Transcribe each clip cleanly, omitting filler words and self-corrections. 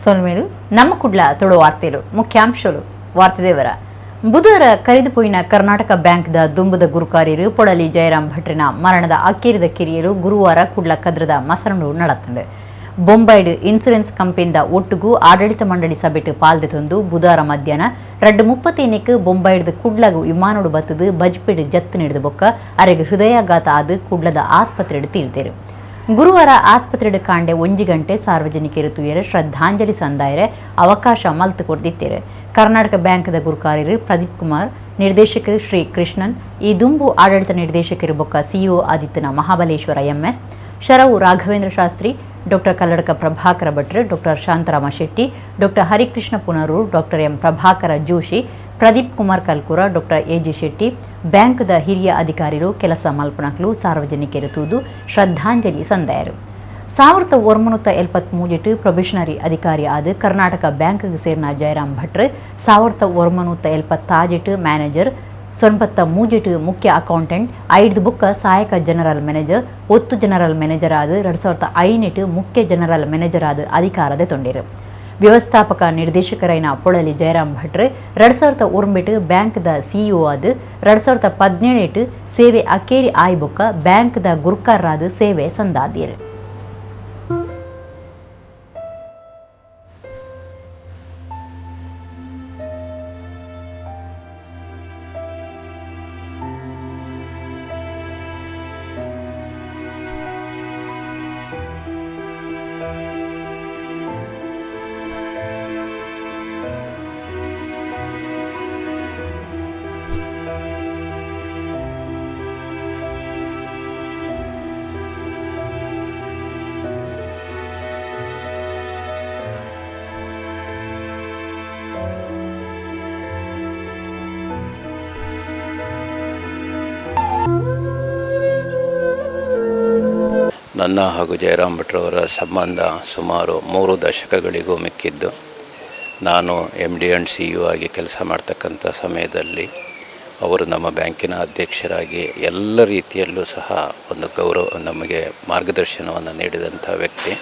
ಸೊಲ್ಮೇಲು ನಮ್ಮ ಕುಡ್ಲ ತೊಡೋ ವಾರ್ತೆಲು ಮುಖ್ಯಾಂಶಲು ವಾರ್ತೆದೇವರ ಬುಧವಾರ ಕರೆದುಪೋಯಿನ ಕರ್ನಾಟಕ ಬ್ಯಾಂಕ್ದ ದುಂಬದ ಗುರುಕಾರ್ಯರು ಪೊಳಲಿ ಜಯರಾಮ್ ಭಟ್ರಿನ ಮರಣದ ಅಕ್ಕೇರಿದ ಕಿರಿಯರು ಗುರುವಾರ ಕುಡ್ಲ ಕದ್ರದ ಮಸರಣು ನಡತಂಡು ಬೊಂಬೈಡ್ ಇನ್ಸೂರೆನ್ಸ್ ಕಂಪನಿದ ಒಟ್ಟುಗೂ ಆಡಳಿತ ಮಂಡಳಿ ಸಭೆಟ್ ಪಾಲ್ದೆತೊಂದು ಬುಧವಾರ ಮಧ್ಯಾಹ್ನ 2:30 ಬೊಂಬೈಡ್ ಕುಡ್ಲಗು ವಿಮಾನೋಡು ಬತ್ತದು ಬಜ್ಪೇಡ್ ಜತ್ತು ನೀಡಿದ ಬೊಕ್ಕ ಅರೆಗೆ ಹೃದಯಾಘಾತ ಆದ ಕುಡ್ಲದ ಆಸ್ಪತ್ರೆಡ್ ತೀಳ್ತೇರು ಗುರುವಾರ ಆಸ್ಪತ್ರೆಡ್ ಕಾಂಡೆ 1 ಗಂಟೆ ಸಾರ್ವಜನಿಕರು ತುಯರ ಶ್ರದ್ಧಾಂಜಲಿ ಸಂದಾಯರೆ ಅವಕಾಶ ಮಲ್ತು ಕೊಡ್ದಿತ್ತೇರು ಕರ್ನಾಟಕ ಬ್ಯಾಂಕ್ದ ಗುರುಕಾರ್ಯರು ಪ್ರದೀಪ್ ಕುಮಾರ್ ನಿರ್ದೇಶಕರು ಶ್ರೀ ಕೃಷ್ಣನ್ ಈ ದುಂಬು ಆಡಳಿತ ನಿರ್ದೇಶಕರು ಬೊಕ್ಕ ಸಿಇಒ ಆದಿತ್ಯನ ಮಹಾಬಲೇಶ್ವರ ಎಂಎಸ್ ಶರವು ರಾಘವೇಂದ್ರ ಶಾಸ್ತ್ರಿ ಡಾಕ್ಟರ್ ಕಲ್ಲಡಕ ಪ್ರಭಾಕರ ಭಟ್ರು doctor Shantarama Shetty doctor Harikrishna Punaroor doctor M Prabhakara Joshi Pradeep Kumar Kalkura doctor A G Shetty ಬ್ಯಾಂಕ್ದ ಹಿರಿಯ ಅಧಿಕಾರಿಗಳು ಕೆಲಸ ಮಲ್ಪನಕ್ಲು ಸಾರ್ವಜನಿಕರು ತೂದು ಶ್ರದ್ಧಾಂಜಲಿ ಸಂದಾಯರು 1973 ಪ್ರೊಬೇಷನರಿ ಅಧಿಕಾರಿ ಆದ ಕರ್ನಾಟಕ ಬ್ಯಾಂಕ್ಗೆ ಸೇರಿನ ಜಯರಾಮ್ ಭಟ್ರು 1976 ಮ್ಯಾನೇಜರ್ 93 ಮುಖ್ಯ ಅಕೌಂಟೆಂಟ್ 5 ಬುಕ್ಕ ಸಹಾಯಕ ಜನರಲ್ ಮ್ಯಾನೇಜರ್ 10 ಜನರಲ್ ಮ್ಯಾನೇಜರ್ ಆದ 2005 ಮುಖ್ಯ ಜನರಲ್ ಮ್ಯಾನೇಜರ್ ಆದ ಅಧಿಕಾರದ ತೊಂಡಿರು ವ್ಯವಸ್ಥಾಪಕ ನಿರ್ದೇಶಕರೈನ ಪೊಳಲಿ ಜಯರಾಮ್ ಭಟ್ರು 2001 ಬ್ಯಾಂಕ್ದ ಸಿಇಒ ಆದ 2017 ಸೇವೆ ಅಕ್ಕೇರಿ ಆಯ್ಬೊಕ್ಕ ಬ್ಯಾಂಕ್ದ ಗುರುಕಾರರಾದ ಸೇವೆ ಸಂದಾದಿರು ನನ್ನ ಹಾಗೂ ಜಯರಾಮ್ ಭಟ್ರವರ ಸಂಬಂಧ ಸುಮಾರು 3 ದಶಕಗಳಿಗೂ ಮಿಕ್ಕಿದ್ದು ನಾನು MD and CEO ಆಗಿ ಕೆಲಸ ಮಾಡ್ತಕ್ಕಂಥ ಸಮಯದಲ್ಲಿ ಅವರು ನಮ್ಮ ಬ್ಯಾಂಕಿನ ಅಧ್ಯಕ್ಷರಾಗಿ ಎಲ್ಲ ರೀತಿಯಲ್ಲೂ ಸಹ ಒಂದು ಗೌರವ ನಮಗೆ ಮಾರ್ಗದರ್ಶನವನ್ನು ನೀಡಿದಂಥ ವ್ಯಕ್ತಿ.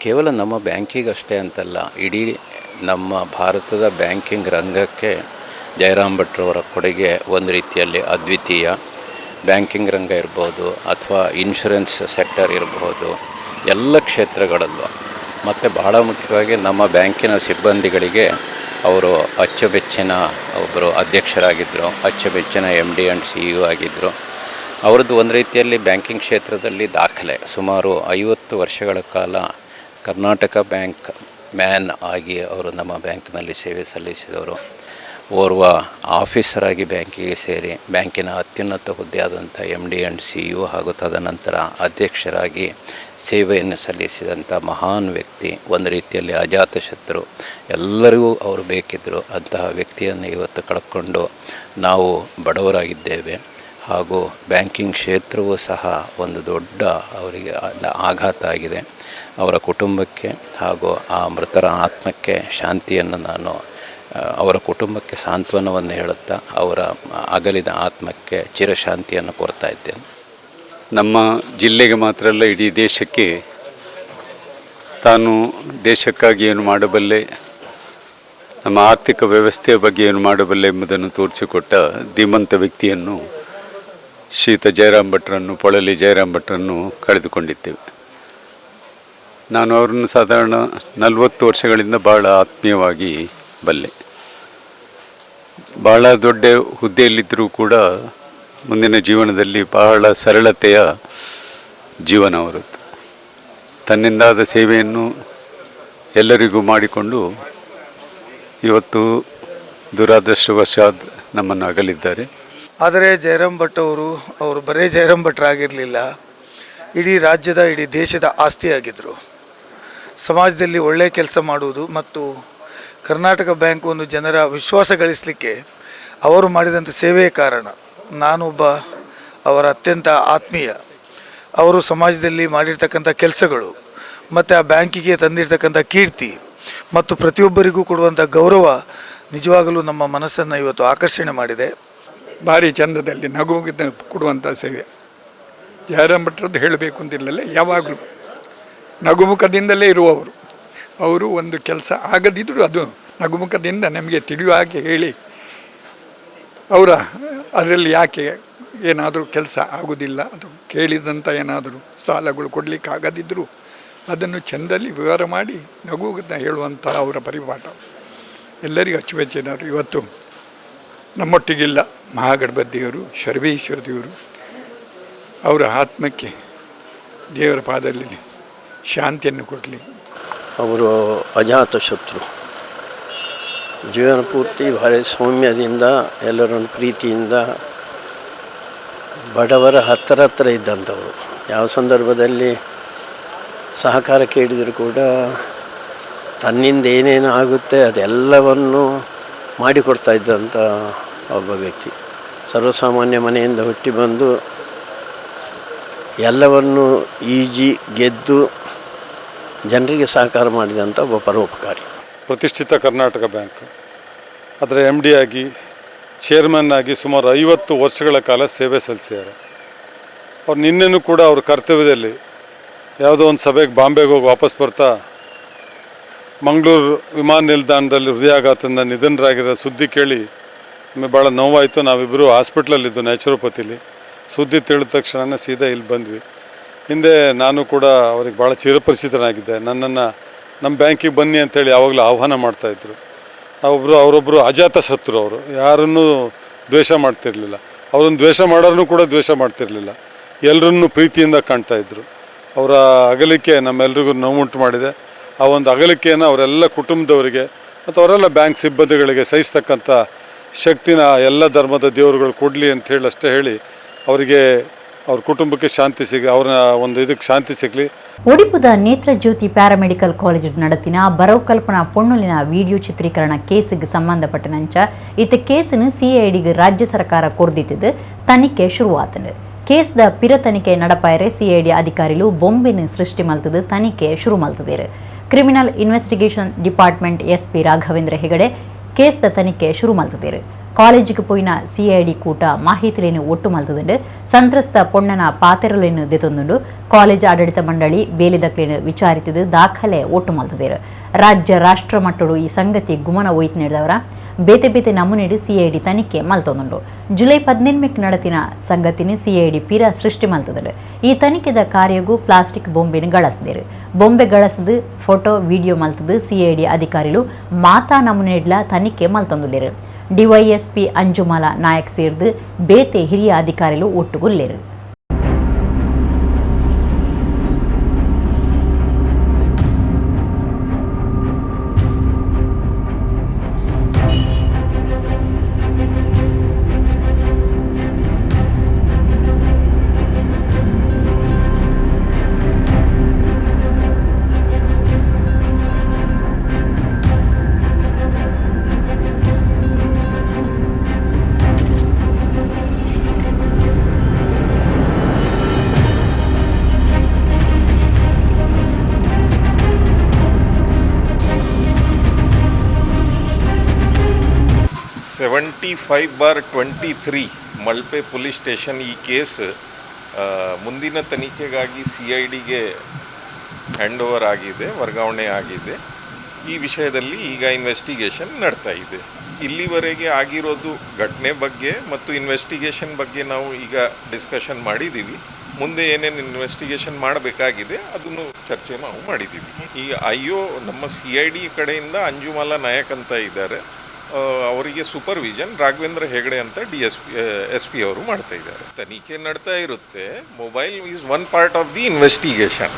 ಕೇವಲ ನಮ್ಮ ಬ್ಯಾಂಕಿಗಷ್ಟೇ ಅಂತಲ್ಲ, ಇಡೀ ನಮ್ಮ ಭಾರತದ ಬ್ಯಾಂಕಿಂಗ್ ರಂಗಕ್ಕೆ ಜಯರಾಮ್ ಭಟ್ರವರ ಕೊಡುಗೆ ಒಂದು ರೀತಿಯಲ್ಲಿ ಅದ್ವಿತೀಯ. ಬ್ಯಾಂಕಿಂಗ್ ರಂಗ ಇರ್ಬೋದು ಅಥವಾ ಇನ್ಶೂರೆನ್ಸ್ ಸೆಕ್ಟರ್ ಇರಬಹುದು, ಎಲ್ಲ ಕ್ಷೇತ್ರಗಳಲ್ಲೂ ಮತ್ತು ಬಹಳ ಮುಖ್ಯವಾಗಿ ನಮ್ಮ ಬ್ಯಾಂಕಿನ ಸಿಬ್ಬಂದಿಗಳಿಗೆ ಅವರು ಅಚ್ಚುಮೆಚ್ಚಿನ ಒಬ್ಬರು ಅಧ್ಯಕ್ಷರಾಗಿದ್ದರು, ಅಚ್ಚುಮೆಚ್ಚಿನ MD and CEO ಆಗಿದ್ದರು. ಅವ್ರದ್ದು ಒಂದು ರೀತಿಯಲ್ಲಿ ಬ್ಯಾಂಕಿಂಗ್ ಕ್ಷೇತ್ರದಲ್ಲಿ ದಾಖಲೆ. ಸುಮಾರು 50 ವರ್ಷಗಳ ಕಾಲ ಕರ್ನಾಟಕ ಬ್ಯಾಂಕ್ ಮ್ಯಾನ್ ಆಗಿ ಅವರು ನಮ್ಮ ಬ್ಯಾಂಕ್ನಲ್ಲಿ ಸೇವೆ ಸಲ್ಲಿಸಿದವರು. ಓರ್ವ ಆಫೀಸರ್ ಆಗಿ ಬ್ಯಾಂಕಿಗೆ ಸೇರಿ ಬ್ಯಾಂಕಿನ ಅತ್ಯುನ್ನತ ಹುದ್ದೆಯಾದಂಥ MD and CEO ಹಾಗೂ ತದನಂತರ ಅಧ್ಯಕ್ಷರಾಗಿ ಸೇವೆಯನ್ನು ಸಲ್ಲಿಸಿದಂಥ ಮಹಾನ್ ವ್ಯಕ್ತಿ. ಒಂದು ರೀತಿಯಲ್ಲಿ ಅಜಾತಶತ್ರು, ಎಲ್ಲರಿಗೂ ಅವರು ಬೇಕಿದ್ದರು. ಅಂತಹ ವ್ಯಕ್ತಿಯನ್ನು ಇವತ್ತು ಕಳ್ಕೊಂಡು ನಾವು ಬಡವರಾಗಿದ್ದೇವೆ. ಹಾಗೂ ಬ್ಯಾಂಕಿಂಗ್ ಕ್ಷೇತ್ರವೂ ಸಹ ಒಂದು ದೊಡ್ಡ ಅವರಿಗೆ ಆಘಾತ ಆಗಿದೆ. ಅವರ ಕುಟುಂಬಕ್ಕೆ ಹಾಗೂ ಆ ಮೃತರ ಆತ್ಮಕ್ಕೆ ಶಾಂತಿಯನ್ನು ನಾನು ಅವರ ಕುಟುಂಬಕ್ಕೆ ಸಾಂತ್ವನವನ್ನು ಹೇಳುತ್ತಾ ಅವರ ಅಗಲಿದ ಆತ್ಮಕ್ಕೆ ಚಿರಶಾಂತಿಯನ್ನು ಕೋರ್ತಾ ಇದ್ದೇನೆ. ನಮ್ಮ ಜಿಲ್ಲೆಗೆ ಮಾತ್ರ ಅಲ್ಲ, ಇಡೀ ದೇಶಕ್ಕೆ ತಾನು ದೇಶಕ್ಕಾಗಿ ಏನು ಮಾಡಬಲ್ಲೆ, ನಮ್ಮ ಆರ್ಥಿಕ ವ್ಯವಸ್ಥೆಯ ಬಗ್ಗೆ ಏನು ಮಾಡಬಲ್ಲೆ ಎಂಬುದನ್ನು ತೋರಿಸಿಕೊಟ್ಟ ಧೀಮಂತ ವ್ಯಕ್ತಿಯನ್ನು ಶ್ರೀಯುತ ಜಯರಾಮ್ ಭಟ್ರನ್ನು, ಪೊಳಲಿ ಜಯರಾಮ್ ಭಟ್ರನ್ನು ಕಳೆದುಕೊಂಡಿದ್ದೇವೆ. ನಾನು ಅವರನ್ನು ಸಾಧಾರಣ 40 ವರ್ಷಗಳಿಂದ ಬಹಳ ಆತ್ಮೀಯವಾಗಿ ಬಲ್ಲೆ. ಬಹಳ ದೊಡ್ಡ ಹುದ್ದೆಯಲ್ಲಿದ್ದರೂ ಕೂಡ ಮುಂದಿನ ಜೀವನದಲ್ಲಿ ಬಹಳ ಸರಳತೆಯ ಜೀವನ ಅವರದ್ದು. ತನ್ನಿಂದಾದ ಸೇವೆಯನ್ನು ಎಲ್ಲರಿಗೂ ಮಾಡಿಕೊಂಡು ಇವತ್ತು ದುರಾದೃಷ್ಟವಶಾತ್ ನಮ್ಮನ್ನು ಅಗಲಿದ್ದಾರೆ. ಆದರೆ ಜಯರಾಮ್ ಭಟ್ ಅವರು ಬರೇ ಜಯರಾಮ್ ಭಟ್ರಾಗಿರಲಿಲ್ಲ, ಇಡೀ ರಾಜ್ಯದ ಇಡೀ ದೇಶದ ಆಸ್ತಿಯಾಗಿದ್ದರು. ಸಮಾಜದಲ್ಲಿ ಒಳ್ಳೆಯ ಕೆಲಸ ಮಾಡುವುದು ಮತ್ತು ಕರ್ನಾಟಕ ಬ್ಯಾಂಕ್ ಒಂದು ಜನರ ವಿಶ್ವಾಸ ಗಳಿಸಲಿಕ್ಕೆ ಅವರು ಮಾಡಿದಂಥ ಸೇವೆಯ ಕಾರಣ. ನಾನೊಬ್ಬ ಅವರ ಅತ್ಯಂತ ಆತ್ಮೀಯ. ಅವರು ಸಮಾಜದಲ್ಲಿ ಮಾಡಿರ್ತಕ್ಕಂಥ ಕೆಲಸಗಳು ಮತ್ತು ಆ ಬ್ಯಾಂಕಿಗೆ ತಂದಿರತಕ್ಕಂಥ ಕೀರ್ತಿ ಮತ್ತು ಪ್ರತಿಯೊಬ್ಬರಿಗೂ ಕೊಡುವಂಥ ಗೌರವ ನಿಜವಾಗಲೂ ನಮ್ಮ ಮನಸ್ಸನ್ನು ಇವತ್ತು ಆಕರ್ಷಣೆ ಮಾಡಿದೆ. ಭಾರಿ ಚಂದದಲ್ಲಿ ನಗುವಿಗೆ ಕೊಡುವಂಥ ಸೇವೆ ಜಯರಾಮ್ ಭಟ್ರದ್ದು ಹೇಳಬೇಕು ಅಂತಿರಲಿಲ್ಲ. ಯಾವಾಗಲೂ ನಗುಮುಖದಿಂದಲೇ ಇರುವವರು. ಅವರು ಒಂದು ಕೆಲಸ ಆಗದಿದ್ದರೂ ಅದು ನಗುಮುಖದಿಂದ ನಮಗೆ ತಿಳಿಯುವ ಹಾಗೆ ಹೇಳಿ ಅವರ ಅದರಲ್ಲಿ ಯಾಕೆ ಏನಾದರೂ ಕೆಲಸ ಆಗೋದಿಲ್ಲ ಅದು ಕೇಳಿದಂಥ ಏನಾದರೂ ಸಾಲಗಳು ಕೊಡಲಿಕ್ಕೆ ಆಗದಿದ್ದರೂ ಅದನ್ನು ಚೆಂದಲ್ಲಿ ವಿವರ ಮಾಡಿ ನಗುವುದನ್ನು ಹೇಳುವಂಥ ಅವರ ಪರಿಪಾಠ ಎಲ್ಲರಿಗೂ ಅಚ್ಚುಮೆಚ್ಚಿನವರು. ಇವತ್ತು ನಮ್ಮೊಟ್ಟಿಗಿಲ್ಲ ಮಹಾಗಣಪತಿಯವರು, ಶರ್ವೇಶ್ವರ ದೇವರು, ಅವರ ಆತ್ಮಕ್ಕೆ ದೇವರ ಪಾದದಲ್ಲಿ ಶಾಂತಿಯನ್ನು ಕೊಡಲಿ. ಅವರು ಅಜಾತ ಶತ್ರು, ಜೀವನ ಪೂರ್ತಿ ಭಾರಿ ಸೌಮ್ಯದಿಂದ ಎಲ್ಲರನ್ನು ಪ್ರೀತಿಯಿಂದ ಬಡವರ ಹತ್ತಿರ ಇದ್ದಂಥವರು. ಯಾವ ಸಂದರ್ಭದಲ್ಲಿ ಸಹಕಾರ ಕೇಳಿದರೂ ಕೂಡ ತನ್ನಿಂದ ಏನೇನು ಆಗುತ್ತೆ ಅದೆಲ್ಲವನ್ನು ಮಾಡಿಕೊಡ್ತಾ ಇದ್ದಂಥ ಒಬ್ಬ ವ್ಯಕ್ತಿ. ಸರ್ವಸಾಮಾನ್ಯ ಮನೆಯಿಂದ ಹುಟ್ಟಿ ಬಂದು ಎಲ್ಲವನ್ನು ಈಜಿ ಗೆದ್ದು ಜನರಿಗೆ ಸಹಕಾರ ಮಾಡಿದಂಥ ಒಬ್ಬ ಪರೋಪಕಾರಿ. ಪ್ರತಿಷ್ಠಿತ ಕರ್ನಾಟಕ ಬ್ಯಾಂಕ್ ಅದರ MD ಆಗಿ ಚೇರ್ಮನ್ ಆಗಿ ಸುಮಾರು 50 ವರ್ಷಗಳ ಕಾಲ ಸೇವೆ ಸಲ್ಲಿಸಿದ್ದಾರೆ. ಅವ್ರು ನಿನ್ನೆನೂ ಕೂಡ ಅವ್ರ ಕರ್ತವ್ಯದಲ್ಲಿ ಯಾವುದೋ ಒಂದು ಸಭೆಗೆ ಬಾಂಬೆಗೆ ಹೋಗಿ ವಾಪಸ್ ಬರ್ತಾ ಮಂಗಳೂರು ವಿಮಾನ ನಿಲ್ದಾಣದಲ್ಲಿ ಹೃದಯಾಘಾತದಿಂದ ನಿಧನರಾಗಿರೋ ಸುದ್ದಿ ಕೇಳಿ ನಮಗೆ ಭಾಳ ನೋವಾಯಿತು. ನಾವಿಬ್ಬರು ಹಾಸ್ಪಿಟ್ಲಲ್ಲಿದ್ದು ನ್ಯಾಚುರೋಪತಿಲಿ. ಸುದ್ದಿ ತಿಳಿದ ತಕ್ಷಣ ಸೀದಾ ಇಲ್ಲಿ ಬಂದ್ವಿ. ಹಿಂದೆ ನಾನು ಕೂಡ ಅವ್ರಿಗೆ ಭಾಳ ಚಿರಪರಿಚಿತನಾಗಿದ್ದೆ. ನನ್ನನ್ನು ನಮ್ಮ ಬ್ಯಾಂಕಿಗೆ ಬನ್ನಿ ಅಂತೇಳಿ ಯಾವಾಗಲೂ ಆಹ್ವಾನ ಮಾಡ್ತಾಯಿದ್ರು. ಅವರೊಬ್ಬರು ಅಜಾತ ಶತ್ರು. ಅವರು ಯಾರನ್ನೂ ದ್ವೇಷ ಮಾಡ್ತಿರಲಿಲ್ಲ. ಅವರನ್ನು ದ್ವೇಷ ಮಾಡೋರನ್ನು ಕೂಡ ದ್ವೇಷ ಮಾಡ್ತಿರಲಿಲ್ಲ. ಎಲ್ಲರನ್ನೂ ಪ್ರೀತಿಯಿಂದ ಕಾಣ್ತಾಯಿದ್ರು. ಅವರ ಅಗಲಿಕೆ ನಮ್ಮೆಲ್ರಿಗೂ ನೋವುಂಟು ಮಾಡಿದೆ. ಆ ಒಂದು ಅಗಲಿಕೆಯನ್ನು ಅವರೆಲ್ಲ ಕುಟುಂಬದವರಿಗೆ ಮತ್ತು ಅವರೆಲ್ಲ ಬ್ಯಾಂಕ್ ಸಿಬ್ಬಂದಿಗಳಿಗೆ ಸಹಿಸ್ತಕ್ಕಂಥ ಶಕ್ತಿನ ಎಲ್ಲ ಧರ್ಮದ ದೇವರುಗಳು ಕೊಡಲಿ ಅಂತ ಹೇಳಿ ಅಷ್ಟೇ ಹೇಳಿ ಅವರಿಗೆ ಅವ್ರ ಕುಟುಂಬಕ್ಕೆ ಶಾಂತಿ ಸಿಗಲಿ, ಅವರ ಒಂದು ಇದಕ್ಕೆ ಶಾಂತಿ ಸಿಗಲಿ. ಒಡಿಪುದ ನೇತ್ರಜ್ಯೋತಿ ಪ್ಯಾರಾಮೆಡಿಕಲ್ ಕಾಲೇಜ್ ನಡತಿನ ಬರವಕಲ್ಪನಾ ಪೊಣ್ಣುಲಿನ ವಿಡಿಯೋ ಚಿತ್ರೀಕರಣ ಕೇಸಿಗೆ ಸಂಬಂಧಪಟ್ಟನಂಚ ಇತ್ತ ಕೇಸನ್ನು CIDಗೆ ರಾಜ್ಯ ಸರ್ಕಾರ ಕೊರ್ದಿತ್ತಿದ್ದು ತನಿಖೆ ಶುರುವಾತನು. ಕೇಸ್ದ ಪಿರ ತನಿಖೆ ನಡಪಾಯರೆ CID ಅಧಿಕಾರಿಗಳು ಬೊಂಬೆನ ಸೃಷ್ಟಿ ಮಲ್ತದು ತನಿಖೆ ಶುರು ಮಲ್ತದೇರು. Criminal investigation department SP Raghavendra Hegde ಕೇಸ್ದ ತನಿಖೆ ಶುರು ಮಲ್ತದೇರು. ಕಾಲೇಜಿಗೆ ಪೋಯಿನ CID ಕೂಟ ಮಾಹಿತಿಲೇನು ಒಟ್ಟು ಮಲ್ತದುಂಡು. ಸಂತ್ರಸ್ತ ಪೊಣ್ಣನ ಪಾತೆರಲೇನು ದೆತೊಂದುಂಡು. ಕಾಲೇಜ್ ಆಡಳಿತ ಮಂಡಳಿ ಬೇಲಿದಕ್ಲೇನು ವಿಚಾರಿಸಿದು ದಾಖಲೆ ಒಟ್ಟು ಮಲ್ತದೇರು. ರಾಜ್ಯ ರಾಷ್ಟ್ರ ಮಟ್ಟಡು ಈ ಸಂಗತಿ ಗುಮನ ಒಯ್ತು ನೀಡಿದವರ ಬೇತೆ ಬೇತೆ ನಮೂನೆಡು CID ತನಿಖೆ ಮಲ್ತೊಂದುಂಡು. ಜುಲೈ 18ಕ್ಕೆ ನಡತಿನ ಸಂಗತಿನಿ CID ಪಿರ ಸೃಷ್ಟಿ ಮಲ್ತದುಂಡು. ಈ ತನಿಖೆದ ಕಾರ್ಯಗೂ ಪ್ಲಾಸ್ಟಿಕ್ ಬೊಂಬೆನ ಗಳಸಿದೇರು. ಬೊಂಬೆ ಗಳಸದು ಫೋಟೋ ವಿಡಿಯೋ ಮಲ್ತದು CID ಅಧಿಕಾರಿಗಳು ಮಾತಾ ನಮೂನೆಡ್ಲ ತನಿಖೆ ಮಲ್ತೊಂದುಲ್ಲೇರು. DYSP ಅಂಜುಮಾಲಾ ನಾಯಕ್ ಸೇರಿದು ಬೇತೆ ಹಿರಿಯ ಅಧಿಕಾರಿಗಳು ಒಟ್ಟುಗುಲ್ಲೇರು. (75/23) ಮಲ್ಪೆ ಪೊಲೀಸ್ ಸ್ಟೇಷನ್ ಈ ಕೇಸ್ ಮುಂದಿನ ತನಿಖೆಗಾಗಿ CIDಗೆ ಹ್ಯಾಂಡ್ ಓವರ್ ಆಗಿದೆ, ವರ್ಗಾವಣೆ ಆಗಿದೆ. ಈ ವಿಷಯದಲ್ಲಿ ಈಗ ಇನ್ವೆಸ್ಟಿಗೇಷನ್ ನಡ್ತಾ ಇದೆ. ಇಲ್ಲಿವರೆಗೆ ಆಗಿರೋದು ಘಟನೆ ಬಗ್ಗೆ ಮತ್ತು ಇನ್ವೆಸ್ಟಿಗೇಷನ್ ಬಗ್ಗೆ ನಾವು ಈಗ ಡಿಸ್ಕಷನ್ ಮಾಡಿದ್ದೀವಿ. ಮುಂದೆ ಏನೇನು ಇನ್ವೆಸ್ಟಿಗೇಷನ್ ಮಾಡಬೇಕಾಗಿದೆ ಅದನ್ನು ಚರ್ಚೆ ನಾವು ಮಾಡಿದ್ದೀವಿ. ಈ IO ನಮ್ಮ CID ಕಡೆಯಿಂದ ಅಂಜುಮಾಲಾ ನಾಯಕ್ ಅಂತ ಇದ್ದಾರೆ. ಅವರಿಗೆ ಸೂಪರ್ವಿಷನ್ ರಾಘವೇಂದ್ರ ಹೆಗಡೆ ಅಂತ SP ಅವರು ಮಾಡ್ತಾ ಇದ್ದಾರೆ. ತನಿಖೆ ನಡ್ತಾ ಇರುತ್ತೆ. Mobile is one part of the investigation.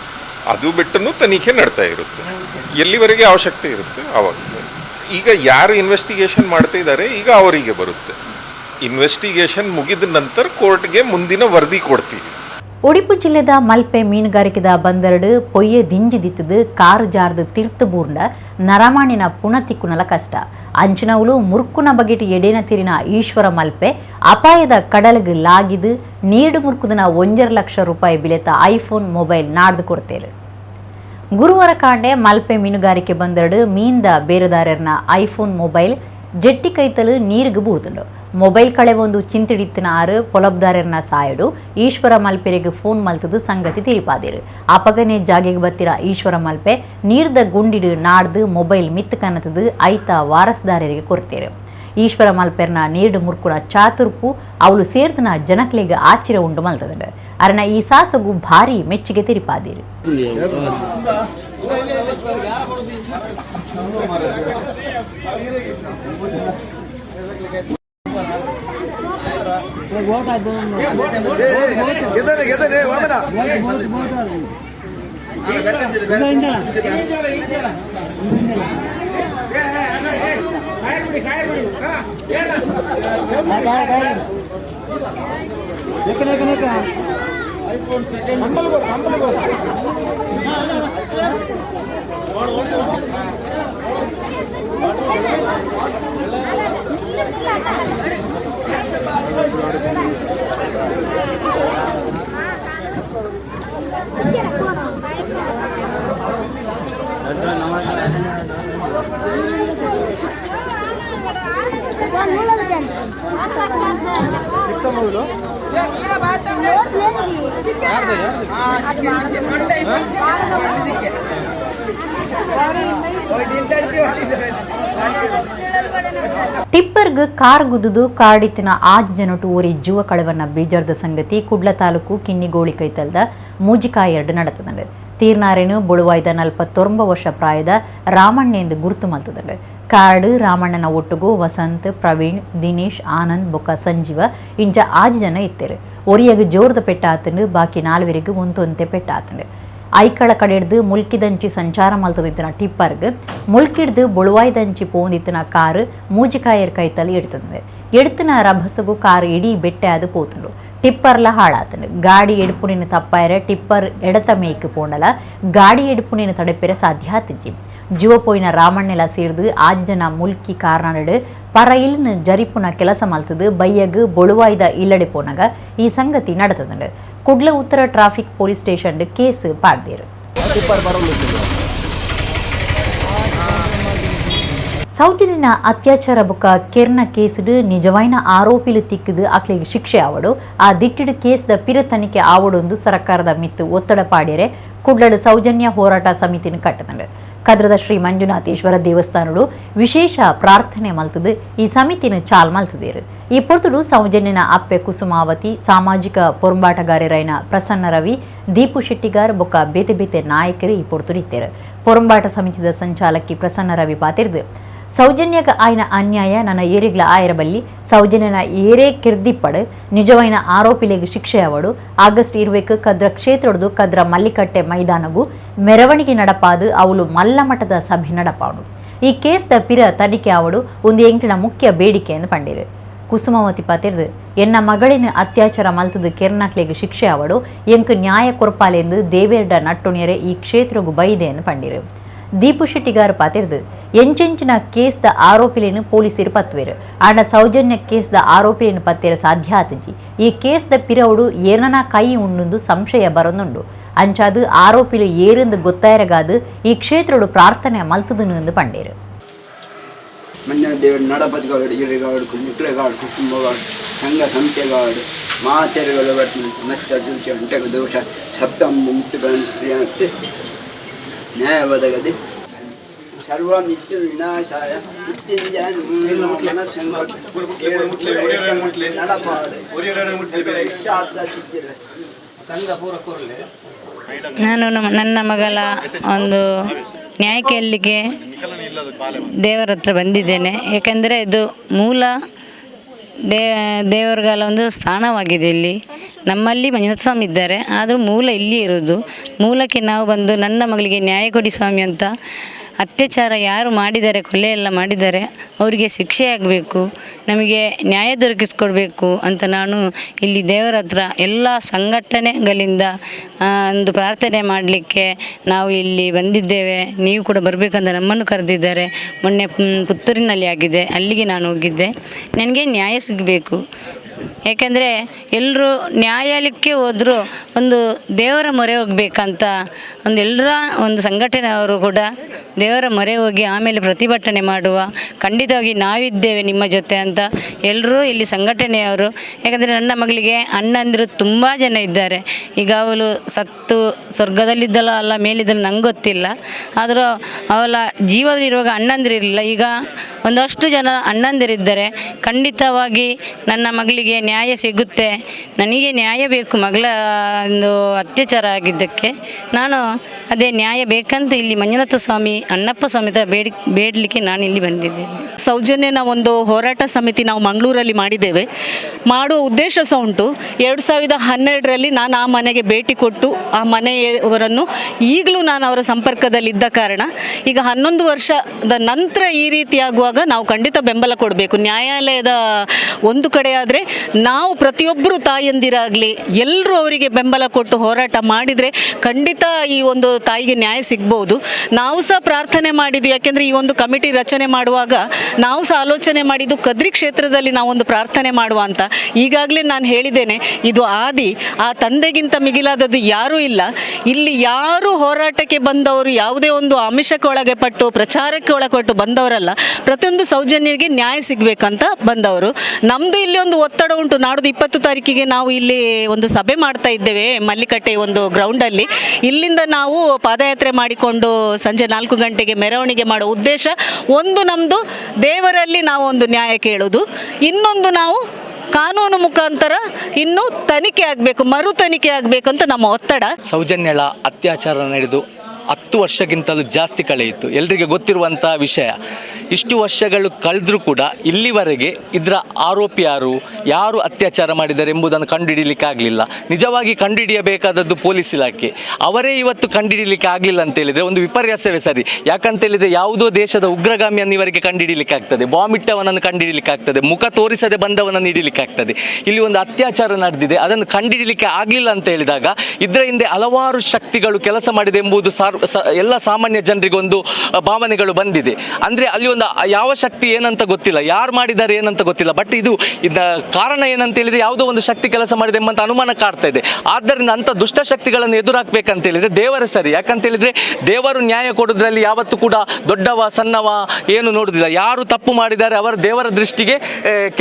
ಅದು ಬಿಟ್ಟು ತನಿಖೆ ನಡ್ತಾ ಇರುತ್ತೆ. ಎಲ್ಲಿವರೆಗೆ ಅವಶ್ಯಕತೆ ಇರುತ್ತೆ ಆವಾಗ. ಈಗ ಯಾರು ಇನ್ವೆಸ್ಟಿಗೇಷನ್ ಮಾಡ್ತಾ ಇದ್ದಾರೆ ಈಗ ಅವರಿಗೆ ಬರುತ್ತೆ. ಇನ್ವೆಸ್ಟಿಗೇಷನ್ ಮುಗಿದ ನಂತರ ಕೋರ್ಟ್ಗೆ ಮುಂದಿನ ವರದಿ ಕೊಡ್ತೀವಿ. ಉಡುಪಿ ಜಿಲ್ಲೆದ ಮಲ್ಪೆ ಮೀನುಗಾರಿಕೆದ ಬಂದರಡು ಪೊಯ್ಯೆ ದಿಂಜಿದಿತ್ತದು ಕಾರು ಜಾರ್ದು ತೀರ್ಥಬೂರ್ಂಡ ನರಮಾಣಿನ ಪುಣತಿಕ್ಕುನಲ ಕಷ್ಟ. ಅಂಚಿನವುಲು ಮುರ್ಕುನ ಬಗೆಟ್ ಎಡೇನ ತಿರಿನ ಈಶ್ವರ ಮಲ್ಪೆ ಅಪಾಯದ ಕಡಲಗೆ ಲಾಗಿದು ನೀಡು ಮುರ್ಕುದನ 1.5 ಲಕ್ಷ ರೂಪಾಯಿ ಬಿಲೆತ ಐಫೋನ್ ಮೊಬೈಲ್ ನಾಡ್ದು ಕೊಡ್ತೇರು. ಗುರುವಾರ ಕಾಂಡೆ ಮಲ್ಪೆ ಮೀನುಗಾರಿಕೆ ಬಂದರಡು ಮೀನ್ದ ಬೇರೆದಾರರ್ನ ಐಫೋನ್ ಮೊಬೈಲ್ ಜೆಟ್ಟಿ ಕೈತಲು ನೀರಿಗೆ ಬೂಡ್ದುಂಡು. ಮೊಬೈಲ್ ಕಳೆ ಒಂದು ಚಿಂತಿಡಿತ್ತಿನ ಆರು ಪೊಲಬ್ದಾರನ ಸಾಯಡು ಈಶ್ವರ ಮಲ್ಪೆರಿಗೆ ಫೋನ್ ಮಲ್ತದು ಸಂಗತಿ ತಿರಿಪಾದಿರು ಅಪಗನೆ ಜಾಗೆಗೆ ಬತ್ತಿರ ಈಶ್ವರ ಮಲ್ಪೆ ನೀರ್ದ ಗುಂಡಿಡು ನಾಡ್ದು ಮೊಬೈಲ್ ಮಿತ್ತು ಕನ್ನತದು ಐತ ವಾರಸ್ದಾರರಿಗೆ ಕೊಡ್ತೀರು ಈಶ್ವರ ಮಲ್ಪೆರ್ನ ನೀರ್ಡು ಮುರ್ಕುನ ಚಾತುರ್ಪು ಅವಳು ಸೇರ್ದನ ಜನಕ್ಲಿಗೆ ಆಶ್ಚರ್ಯ ಉಂಟು ಮಲ್ತದ ಅರನ ಈ ಸಾಸಗು ಭಾರಿ ಮೆಚ್ಚುಗೆ ತಿರಿಪಾದಿರು ಟಿಪ್ಪರ್ಗ್ ಕಾರ್ ಗುದ್ದುದು ಕಾಡಿತ್ತಿನ 5 ಜನಟು ಓರಿ ಜೀವ ಕಳವನ್ನ ಬೇಜಾರ್ದ ಸಂಗತಿ ಕುಡ್ಲ ತಾಲೂಕು ಕಿನ್ನಿಗೋಳಿ ಕೈತಲ್ದ ಮೂಜಿಕಾಯಿ 2 ನಡೆತದಂಡೆ ತೀರ್ನಾರೇನು ಬುಳುವಾಯ್ದ 49 ವರ್ಷ ಪ್ರಾಯದ ರಾಮಣ್ಣ ಎಂದು ಗುರುತು ಮಲ್ತದಂಡೆ ಕಾರ್ಡ್ ರಾಮಣ್ಣನ ಒಟ್ಟುಗು ವಸಂತ್ ಪ್ರವೀಣ್ ದಿನೇಶ್ ಆನಂದ್ ಬೊಕ್ಕ ಸಂಜೀವ ಇಂಚ 5 ಜನ ಇತ್ತೇರು ಒರಿಯಾಗ ಜೋರ್ದ ಪೆಟ್ಟಾತಂಡು ಬಾಕಿ 4 ಒಂತೊಂತೆ ಪೆಟ್ಟಾತಂಡು ಐಕಳ ಕಡೆಡ್ದು ಮುಲ್ಕಿದಂಚಿ ಸಂಚಾರ ಮಲ್ತದಿತ್ತಿನ ಟಿಪ್ಪರ್ಗ್ ಮುಲ್ಕಿಡ್ದು ಬುಳುವಾಯ್ದಂಚಿ ಪೋಂದಿತ್ತಿನ ಕಾರು ಮೂಜಿಕಾಯರ್ ಕೈತಲ್ಲಿ ಎಡ್ತಂದೆ ಎಡ್ತಿನ ರಭಸಗು ಕಾರು ಇಡೀ ಬೆಟ್ಟೆ ಅದು ಪೋತುಂಡು ಟಿಪ್ಪರ್ಲ ಹಾಳಾತಂಡು ಗಾಡಿ ಎಡುಪುನಿನ ತಪ್ಪಾಯರೆ ಟಿಪ್ಪರ್ ಎಡತ ಮೇಯ್ಕ್ ಪೋಂಡಲ ಗಾಡಿ ಎಡುಪುನಿನ ತಡೆಪೆರೆ ಸಾಧ್ಯ ಆತಿಜ್ಜಿ ಜೀವಪೋಯಿನ ರಾಮಣ್ಣೆಲ ಸೇರ್ದು 5 ಜನ ಮುಲ್ಕಿ ಕಾರ್ನಾಡು ಪರ ಇಲ್ಲಿನ ಜರಿಪುನ ಕೆಲಸ ಮಲ್ತದು ಬಯ್ಯಗ್ ಬೊಳುವಾಯ್ದ ಇಲ್ಲಡೆ ಪೋನಾಗ ಈ ಸಂಗತಿ ನಡೆತದಂಡು ಕುಡ್ಲ ಉತ್ತರ ಟ್ರಾಫಿಕ್ ಪೊಲೀಸ್ ಸ್ಟೇಷನ್ ಕೇಸ್ ಪಾಡ್ದೇರು ಸೌಜನ್ಯನ ಅತ್ಯಾಚಾರ ಬುಕ್ಕ ಕೆರ್ನ ಕೇಸ್ಡ್ ನಿಜವಾಯಿನ ಆರೋಪಿಲು ತಿಕ್ಕದು ಅಕ್ಲಿಗೆ ಶಿಕ್ಷೆ ಆವಡು ಆ ದಿಟ್ಟಿಡು ಕೇಸ್ದ ಪಿರ ತನಿಖೆ ಆವಡೊಂದು ಸರ್ಕಾರದ ಮಿತ್ತು ಒತ್ತಡ ಪಾಡ್ಯರೆ ಕುಡ್ಲಡು ಸೌಜನ್ಯ ಹೋರಾಟ ಸಮಿತಿನ ಕಟ್ಟದಂಡು ಕದ್ರದ ಶ್ರೀ ಮಂಜುನಾಥೇಶ್ವರ ದೇವಸ್ಥಾನಡು ವಿಶೇಷ ಪ್ರಾರ್ಥನೆ ಮಲ್ತದು ಈ ಸಮಿತಿನ ಚಾಲ್ ಮಲ್ತದೇರು ಈ ಪೊರ್ತುಡು ಸೌಜನ್ಯನ ಅಪ್ಪೆ ಕುಸುಮಾವತಿ ಸಾಮಾಜಿಕ ಪೊರಂಬಾಟಗಾರರೈನ ಪ್ರಸನ್ನ ರವಿ ದೀಪು ಶೆಟ್ಟಿಗಾರ್ ಬೊಕ್ಕ ಬೇತೆ ಬೇತೆ ನಾಯಕರು ಈ ಪೊರ್ತುಡು ಇತ್ತೇರು ಪೊರಂಬಾಟ ಸಮಿತಿದ ಸಂಚಾಲಕಿ ಪ್ರಸನ್ನ ರವಿ ಪಾತಿರ್ದು ಸೌಜನ್ಯಗ ಆಯ್ನ ಅನ್ಯಾಯ ನನ್ನ ಏರಿಗ್ಲ ಆಯರಬಲ್ಲಿ ಸೌಜನ್ಯನ ಏರೇ ಕಿರ್ದಿಪ್ಪಡು ನಿಜವೈನ ಆರೋಪಿಲೆಗೆ ಶಿಕ್ಷೆ ಅವಡು ಆಗಸ್ಟ್ 20 ಕದ್ರ ಕ್ಷೇತ್ರಡು ಕದ್ರ ಮಲ್ಲಿಕಟ್ಟೆ ಮೈದಾನಗೂ ಮೆರವಣಿಗೆ ನಡಪಾದು ಅವಳು ಮಲ್ಲಮಠದ ಸಭೆ ನಡಪಾಡು ಈ ಕೇಸ್ದ ಪಿರ ತನಿಖೆ ಅವಡು ಒಂದು ಎಂಕಿನ ಮುಖ್ಯ ಬೇಡಿಕೆಯನ್ನು ಪಂಡಿರು ಕುಸುಮಾವತಿ ಪಾತಿರ್ದು ಎನ್ನ ಮಗಳಿನ ಅತ್ಯಾಚಾರ ಮಲ್ತದು ಕೆರ್ನಕ್ಲೆಗೆ ಶಿಕ್ಷೆ ಅವಡು ಎಂಕ್ ನ್ಯಾಯ ಕೊರಪಾಲೆಂದು ದೇವೇರ್ಡ ನಟ್ಟುಣಿಯರೆ ಈ ಕ್ಷೇತ್ರಗೂ ಬೈದೆಯನ್ನು ಪಂಡಿರು ದೀಪು ಶೆಟ್ಟಿಗಾರ್ ಪಾತಿರ್ದು ಎಂಚೆಂಚಿನ ಕೇಸ್ದ ಆರೋಪಿಲೇನು ಪೊಲೀಸರು ಪತ್ವೇರು ಆಂಡ ಸೌಜನ್ಯ ಕೇಸ್ದ ಆರೋಪಿಲೇನು ಪತ್ತೇರ ಸಾಧ್ಯ ಆತಜಿ ಈ ಕೇಸ್ದ ಪಿರವುಡು ಏನನ ಕೈ ಉಂಡು ಸಂಶಯ ಬರೊಂದುಂಡು ಅಂಚಾದು ಆರೋಪಿಲು ಏರೆಂದು ಗೊತ್ತಾಯರಗಾದು ಈ ಕ್ಷೇತ್ರಡು ಪ್ರಾರ್ಥನೆ ಮಲ್ತದನು ಎಂದು ಪಂಡೇರು ಮಂಜನ ದೇವರು ನಡಪತಿಗಾಡು ಹಿರಿಗಾಡು ಮುಕ್ಳೆಗಾಡು ಕುಟುಂಬಗಾಡು ಸಂಘ ಸಂತೆಗಾಡು ಮಾತೆರೆಗಳು ನಷ್ಟ ಅಂಟೆಗ ದೋಷ ಸಪ್ತಂಬ ಮುತ್ತುಗಳನ್ನು ನ್ಯಾಯ ಒದಗದೆ ಸರ್ವ ನಿತ್ಯ ವಿನಾಶಾಯ ನಾನು ನನ್ನ ಮಗಳ ಒಂದು ನ್ಯಾಯ ಕೇಳಲಿಕ್ಕೆ ದೇವರ ಹತ್ರ ಬಂದಿದ್ದೇನೆ. ಏಕೆಂದರೆ ಇದು ಮೂಲ ದೇವರುಗಳ ಒಂದು ಸ್ಥಾನವಾಗಿದೆ. ಇಲ್ಲಿ ನಮ್ಮಲ್ಲಿ ಮಂಜುನಾಥ ಸ್ವಾಮಿ ಇದ್ದಾರೆ, ಆದರೂ ಮೂಲ ಇಲ್ಲಿ ಇರೋದು. ಮೂಲಕ್ಕೆ ನಾವು ಬಂದು ನನ್ನ ಮಗಳಿಗೆ ನ್ಯಾಯ ಕೊಡಿ ಸ್ವಾಮಿ ಅಂತ ಅತ್ಯಾಚಾರ ಯಾರು ಮಾಡಿದ್ದಾರೆ, ಕೊಲೆ ಎಲ್ಲ ಮಾಡಿದ್ದಾರೆ, ಅವರಿಗೆ ಶಿಕ್ಷೆ ಆಗಬೇಕು, ನಮಗೆ ನ್ಯಾಯ ದೊರಕಿಸ್ಕೊಡ್ಬೇಕು ಅಂತ ನಾನು ಇಲ್ಲಿ ದೇವರ ಹತ್ರ ಎಲ್ಲ ಸಂಘಟನೆಗಳಿಂದ ಒಂದು ಪ್ರಾರ್ಥನೆ ಮಾಡಲಿಕ್ಕೆ ನಾವು ಇಲ್ಲಿ ಬಂದಿದ್ದೇವೆ. ನೀವು ಕೂಡ ಬರಬೇಕಂತ ನಮ್ಮನ್ನು ಕರೆದಿದ್ದಾರೆ. ಮೊನ್ನೆ ಪುತ್ತೂರಿನಲ್ಲಿ ಆಗಿದೆ, ಅಲ್ಲಿಗೆ ನಾನು ಹೋಗಿದ್ದೆ. ನನಗೆ ನ್ಯಾಯ ಸಿಗಬೇಕು. ಏಕೆಂದರೆ ಎಲ್ಲರೂ ನ್ಯಾಯಾಲಯಕ್ಕೆ ಹೋದರೂ ಒಂದು ದೇವರ ಮೊರೆ ಹೋಗಬೇಕಂತ ಎಲ್ಲರ ಒಂದು ಸಂಘಟನೆಯವರು ಕೂಡ ದೇವರ ಮೊರೆ ಹೋಗಿ ಆಮೇಲೆ ಪ್ರತಿಭಟನೆ ಮಾಡುವ, ಖಂಡಿತವಾಗಿ ನಾವಿದ್ದೇವೆ ನಿಮ್ಮ ಜೊತೆ ಅಂತ ಎಲ್ಲರೂ ಇಲ್ಲಿ ಸಂಘಟನೆಯವರು. ಯಾಕಂದರೆ ನನ್ನ ಮಗಳಿಗೆ ಅಣ್ಣಂದಿರು ತುಂಬ ಜನ ಇದ್ದಾರೆ. ಈಗ ಅವಳು ಸತ್ತು ಸ್ವರ್ಗದಲ್ಲಿದ್ದಲ್ಲ ಅಲ್ಲ ಮೇಲಿದ್ದಲ್ಲ ನಂಗೆ ಗೊತ್ತಿಲ್ಲ, ಆದರೂ ಅವಳ ಜೀವದಲ್ಲಿರುವಾಗ ಅಣ್ಣಂದಿರಿರಲಿಲ್ಲ. ಈಗ ಒಂದಷ್ಟು ಜನ ಅಣ್ಣಂದಿರಿದ್ದಾರೆ. ಖಂಡಿತವಾಗಿ ನನ್ನ ಮಗಳಿಗೆ ನ್ಯಾಯ ಸಿಗುತ್ತೆ. ನನಗೆ ನ್ಯಾಯ ಬೇಕು, ಮಗಳ ಒಂದು ಅತ್ಯಾಚಾರ ಆಗಿದ್ದಕ್ಕೆ ನಾನು ಅದೇ ನ್ಯಾಯ ಬೇಕಂತ ಇಲ್ಲಿ ಮಂಜುನಾಥ ಸ್ವಾಮಿ ಅಣ್ಣಪ್ಪ ಸ್ವಾಮಿ ಹತ್ರ ಬೇಡಲಿಕ್ಕೆ ನಾನು ಇಲ್ಲಿ ಬಂದಿದ್ದೇನೆ. ಸೌಜನ್ಯನ ಒಂದು ಹೋರಾಟ ಸಮಿತಿ ನಾವು ಮಂಗಳೂರಲ್ಲಿ ಮಾಡಿದ್ದೇವೆ. ಮಾಡುವ ಉದ್ದೇಶ ಸಹ ಉಂಟು. 2012ರಲ್ಲಿ ನಾನು ಆ ಮನೆಗೆ ಭೇಟಿ ಕೊಟ್ಟು ಆ ಮನೆಯವರನ್ನು ಈಗಲೂ ನಾನು ಅವರ ಸಂಪರ್ಕದಲ್ಲಿದ್ದ ಕಾರಣ ಈಗ 11 ವರ್ಷದ ನಂತರ ಈ ರೀತಿಯಾಗುವಾಗ ನಾವು ಖಂಡಿತ ಬೆಂಬಲ ಕೊಡಬೇಕು. ನ್ಯಾಯಾಲಯದ ಒಂದು ಕಡೆ ಆದರೆ ನಾವು ಪ್ರತಿಯೊಬ್ಬರು ತಾಯಂದಿರಾಗಲಿ ಎಲ್ಲರೂ ಅವರಿಗೆ ಬೆಂಬಲ ಕೊಟ್ಟು ಹೋರಾಟ ಮಾಡಿದರೆ ಖಂಡಿತ ಈ ಒಂದು ತಾಯಿಗೆ ನ್ಯಾಯ ಸಿಗ್ಬೋದು. ನಾವು ಸಹ ಪ್ರಾರ್ಥನೆ ಮಾಡಿದ್ವಿ. ಯಾಕೆಂದರೆ ಈ ಒಂದು ಕಮಿಟಿ ರಚನೆ ಮಾಡುವಾಗ ನಾವು ಸಹ ಆಲೋಚನೆ ಮಾಡಿದ್ದು ಕದ್ರಿ ಕ್ಷೇತ್ರದಲ್ಲಿ ನಾವೊಂದು ಪ್ರಾರ್ಥನೆ ಮಾಡುವ ಅಂತ. ಈಗಾಗಲೇ ನಾನು ಹೇಳಿದ್ದೇನೆ, ಇದು ಆದಿ, ಆ ತಂದೆಗಿಂತ ಮಿಗಿಲಾದದ್ದು ಯಾರೂ ಇಲ್ಲ. ಇಲ್ಲಿ ಯಾರು ಹೋರಾಟಕ್ಕೆ ಬಂದವರು ಯಾವುದೇ ಒಂದು ಆಮಿಷಕ್ಕೆ ಒಳಗೆ ಪಟ್ಟು ಪ್ರಚಾರಕ್ಕೆ ಒಳಪಟ್ಟು ಬಂದವರಲ್ಲ. ಪ್ರತಿಯೊಂದು ಸೌಜನ್ಯರಿಗೆ ನ್ಯಾಯ ಸಿಗಬೇಕಂತ ಬಂದವರು. ನಮ್ಮದು ಇಲ್ಲಿ ಒಂದು ಒತ್ತಡ ಉಂಟು. ನಾಡ್ದು 20 ತಾರೀಕಿಗೆ ನಾವು ಇಲ್ಲಿ ಒಂದು ಸಭೆ ಮಾಡ್ತಾ ಇದ್ದೇವೆ ಮಲ್ಲಿಕಟ್ಟೆ ಒಂದು ಗ್ರೌಂಡಲ್ಲಿ. ಇಲ್ಲಿಂದ ನಾವು ಪಾದಯಾತ್ರೆ ಮಾಡಿಕೊಂಡು ಸಂಜೆ 4 ಗಂಟೆಗೆ ಮೆರವಣಿಗೆ ಮಾಡೋ ಉದ್ದೇಶ ಒಂದು, ನಮ್ಮದು ದೇವರಲ್ಲಿ ನಾವು ಒಂದು ನ್ಯಾಯ ಕೇಳೋದು, ಇನ್ನೊಂದು ನಾವು ಕಾನೂನು ಮುಖಾಂತರ ಇನ್ನೂ ತನಿಖೆ ಆಗಬೇಕು, ಮರು ತನಿಖೆ ಆಗಬೇಕು ಅಂತ ನಮ್ಮ ಒತ್ತಡ. ಸೌಜನ್ಯಳ ಅತ್ಯಾಚಾರ ನಡೆದು 10 ವರ್ಷಕ್ಕಿಂತಲೂ ಜಾಸ್ತಿ ಕಳೆಯಿತು. ಎಲ್ರಿಗೆ ಗೊತ್ತಿರುವಂಥ ವಿಷಯ. ಇಷ್ಟು ವರ್ಷಗಳು ಕಳೆದರೂ ಕೂಡ ಇಲ್ಲಿವರೆಗೆ ಇದರ ಆರೋಪಿ ಯಾರು ಅತ್ಯಾಚಾರ ಮಾಡಿದ್ದಾರೆ ಎಂಬುದನ್ನು ಕಂಡುಹಿಡಿಯಲಿಕ್ಕೆ ಆಗಲಿಲ್ಲ. ನಿಜವಾಗಿ ಕಂಡುಹಿಡಿಯಬೇಕಾದದ್ದು ಪೊಲೀಸ್ ಇಲಾಖೆ. ಅವರೇ ಇವತ್ತು ಕಂಡುಹಿಡಿಯಲಿಕ್ಕೆ ಆಗಲಿಲ್ಲ ಅಂತೇಳಿದರೆ ಒಂದು ವಿಪರ್ಯಾಸವೇ ಸರಿ. ಯಾಕಂತೇಳಿದರೆ ಯಾವುದೋ ದೇಶದ ಉಗ್ರಗಾಮಿಯನ್ನು ಇವರಿಗೆ ಕಂಡುಹಿಡಿಯಲಿಕ್ಕೆ ಆಗ್ತದೆ, ಬಾಂಬ್ ಇಟ್ಟವನನ್ನು ಕಂಡುಹಿಡಿಯಲಿಕ್ಕೆ ಆಗ್ತದೆ, ಮುಖ ತೋರಿಸದೆ ಬಂದವನನ್ನು ಹಿಡಿಯಲಿಕ್ಕೆ ಆಗ್ತದೆ. ಇಲ್ಲಿ ಒಂದು ಅತ್ಯಾಚಾರ ನಡೆದಿದೆ, ಅದನ್ನು ಕಂಡುಹಿಡಿಯಲಿಕ್ಕೆ ಆಗಲಿಲ್ಲ ಅಂತ ಹೇಳಿದಾಗ ಇದರ ಹಿಂದೆ ಹಲವಾರು ಶಕ್ತಿಗಳು ಕೆಲಸ ಮಾಡಿದೆ ಎಂಬುದು ಎಲ್ಲ ಸಾಮಾನ್ಯ ಜನರಿಗೊಂದು ಭಾವನೆಗಳು ಬಂದಿದೆ. ಅಂದರೆ ಅಲ್ಲಿ ಒಂದು ಯಾವ ಶಕ್ತಿ ಏನಂತ ಗೊತ್ತಿಲ್ಲ, ಯಾರು ಮಾಡಿದ್ದಾರೆ ಏನಂತ ಗೊತ್ತಿಲ್ಲ. ಬಟ್ ಇದು ಕಾರಣ ಏನಂತ ಹೇಳಿದರೆ ಯಾವುದೋ ಒಂದು ಶಕ್ತಿ ಕೆಲಸ ಮಾಡಿದೆ ಎಂಬಂತ ಅನುಮಾನ ಕಾಡ್ತಾ ಇದೆ. ಆದ್ದರಿಂದ ಅಂಥ ದುಷ್ಟಶಕ್ತಿಗಳನ್ನು ಎದುರಾಕಬೇಕಂತ ಹೇಳಿದರೆ ದೇವರೇ ಸರಿ. ಯಾಕಂತೇಳಿದರೆ ದೇವರು ನ್ಯಾಯ ಕೊಡೋದ್ರಲ್ಲಿ ಯಾವತ್ತೂ ಕೂಡ ದೊಡ್ಡವ ಸಣ್ಣವ ಏನು ನೋಡುವುದಿಲ್ಲ. ಯಾರು ತಪ್ಪು ಮಾಡಿದ್ದಾರೆ ಅವರ ದೇವರ ದೃಷ್ಟಿಗೆ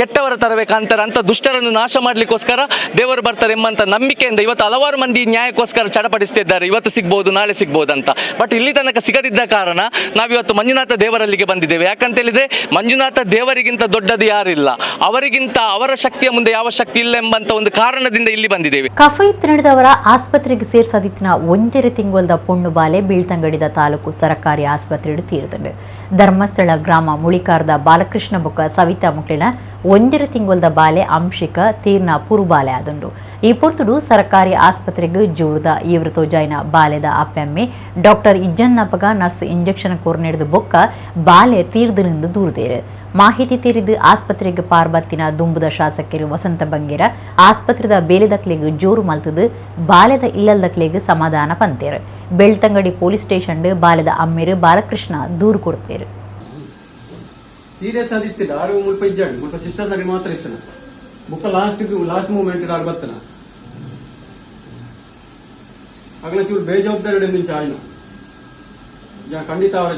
ಕೆಟ್ಟವರ ತರವೇ ಕಾಣ್ತಾರೆ. ಅಂಥ ದುಷ್ಟರನ್ನು ನಾಶ ಮಾಡಲಿಕ್ಕೋಸ್ಕರ ದೇವರು ಬರ್ತಾರೆ ಎಂಬಂಥ ನಂಬಿಕೆಯಿಂದ ಇವತ್ತು ಹಲವಾರು ಮಂದಿ ನ್ಯಾಯಕ್ಕೋಸ್ಕರ ಚಡಪಡಿಸ್ತಿದ್ದಾರೆ. ಇವತ್ತು ಸಿಗ್ಬೋದು, ನಾಳೆ ಸಿಗ್ಬೋದು ಅಂತ. ಬಟ್ ಇಲ್ಲಿ ತನಕ ಸಿಗದಿದ್ದ ಕಾರಣ ನಾವಿವತ್ತು ಮಂಜುನಾಥ ದೇವರಲ್ಲಿಗೆ ಬಂದಿದ್ದೇವೆ. ಯಾಕಂತೇಳಿದರೆ ಮಂಜುನಾಥ ದೇವರಿಗಿಂತ ದೊಡ್ಡದು ಯಾರಿಲ್ಲ, ಅವರಿಗಿಂತ ಅವರ ಶಕ್ತಿಯ ಮುಂದೆ ಯಾವ ಶಕ್ತಿ ಇಲ್ಲ ಎಂಬಂತ ಒಂದು ಕಾರಣದಿಂದ ಇಲ್ಲಿ ಬಂದಿದ್ದೇವೆ. ಕಫೈತ್ ನಡೆದವರ ಆಸ್ಪತ್ರೆಗೆ ಸೇರ್ಸದಿತ್ತಿನ ಒಂಜೆರೆ ತಿಂಗೊಲ್ದ ಪೊಣ್ಣು ಬಾಲೆ ಬೀಳ್ತಂಗಡಿದ ತಾಲೂಕು ಸರಕಾರಿ ಆಸ್ಪತ್ರೆ ತೀರ್ದಂಡು ಧರ್ಮಸ್ಥಳ ಗ್ರಾಮ ಮುಳಿಕಾರ್ದ ಬಾಲಕೃಷ್ಣ ಬೊಕ್ಕ ಸವಿತಾ ಮುಕ್ಲಿನ ಒಂಜೆರೆ ತಿಂಗೊಲ್ದ ಬಾಲೆ ಅಂಶಿಕ ತೀರ್ನ ಪುರುಬಾಲೆ ಆದುಂಡು. ಈ ಪೊರ್ತುಡು ಸರಕಾರಿ ಆಸ್ಪತ್ರೆಗೆ ಜೂರ್ದ ಇವ್ರ ತೋಜಾಯಿನ ಬಾಲೆದ ಅಪ್ಪೆಮ್ಮೆ ಡಾಕ್ಟರ್ ಇಜ್ಜನ್ನಪ್ಪಗ ನರ್ಸ್ ಇಂಜೆಕ್ಷನ್ ಕೊರ್ನೆಡ್ದು ಬೊಕ್ಕ ಬಾಲೆ ತೀರ್ದನಿಂದ ದೂರದೇರು. ಮಾಹಿತಿ ತೀರಿದ್ದು ಆಸ್ಪತ್ರೆಗೆ ಪಾರ್ಬತ್ತಿನ ದುಂಬುದ ಶಾಸಕರು ವಸಂತ ಬಂಗೇರ ಆಸ್ಪತ್ರೆದ ಬೇಲೆದಕ್ಲೆಗೆ ಜೋರು ಮಲ್ತದು ಬಾಲೆದ ಇಲ್ಲದಕ್ಲೆಗೆ ಸಮಾಧಾನ ಪಂತೇರು. ಬೆಳ್ತಂಗಡಿ ಪೊಲೀಸ್ ಸ್ಟೇಷನ್ ಬಾಲೆದ ಅಮ್ಮೇರು ಬಾಲಕೃಷ್ಣ ದೂರು ಕೊಡ್ತೇರು. ಸೀರಿಯಸ್ ಆದಿತ್ತಿಲ್ಲ, ಆರು ಮುಲ್ಪ ಇಜ್ಜಾಡು ಮುಲ್ಪ ಸಿಸ್ಟರ್ ನಲ್ಲಿ ಮಾತ್ರ ಇತ್ತನ ಬುಕ್ಕ ಲಾಸ್ಟ್ ಮೂಮೆಂಟ್ ಆರು ಬರ್ತನ ಅಗಲ ಚೂರು ಬೇಜವಾಬ್ದಾರಿ ನಿಂಚ ಆಯ್ನ ಖಂಡಿತ ಅವರ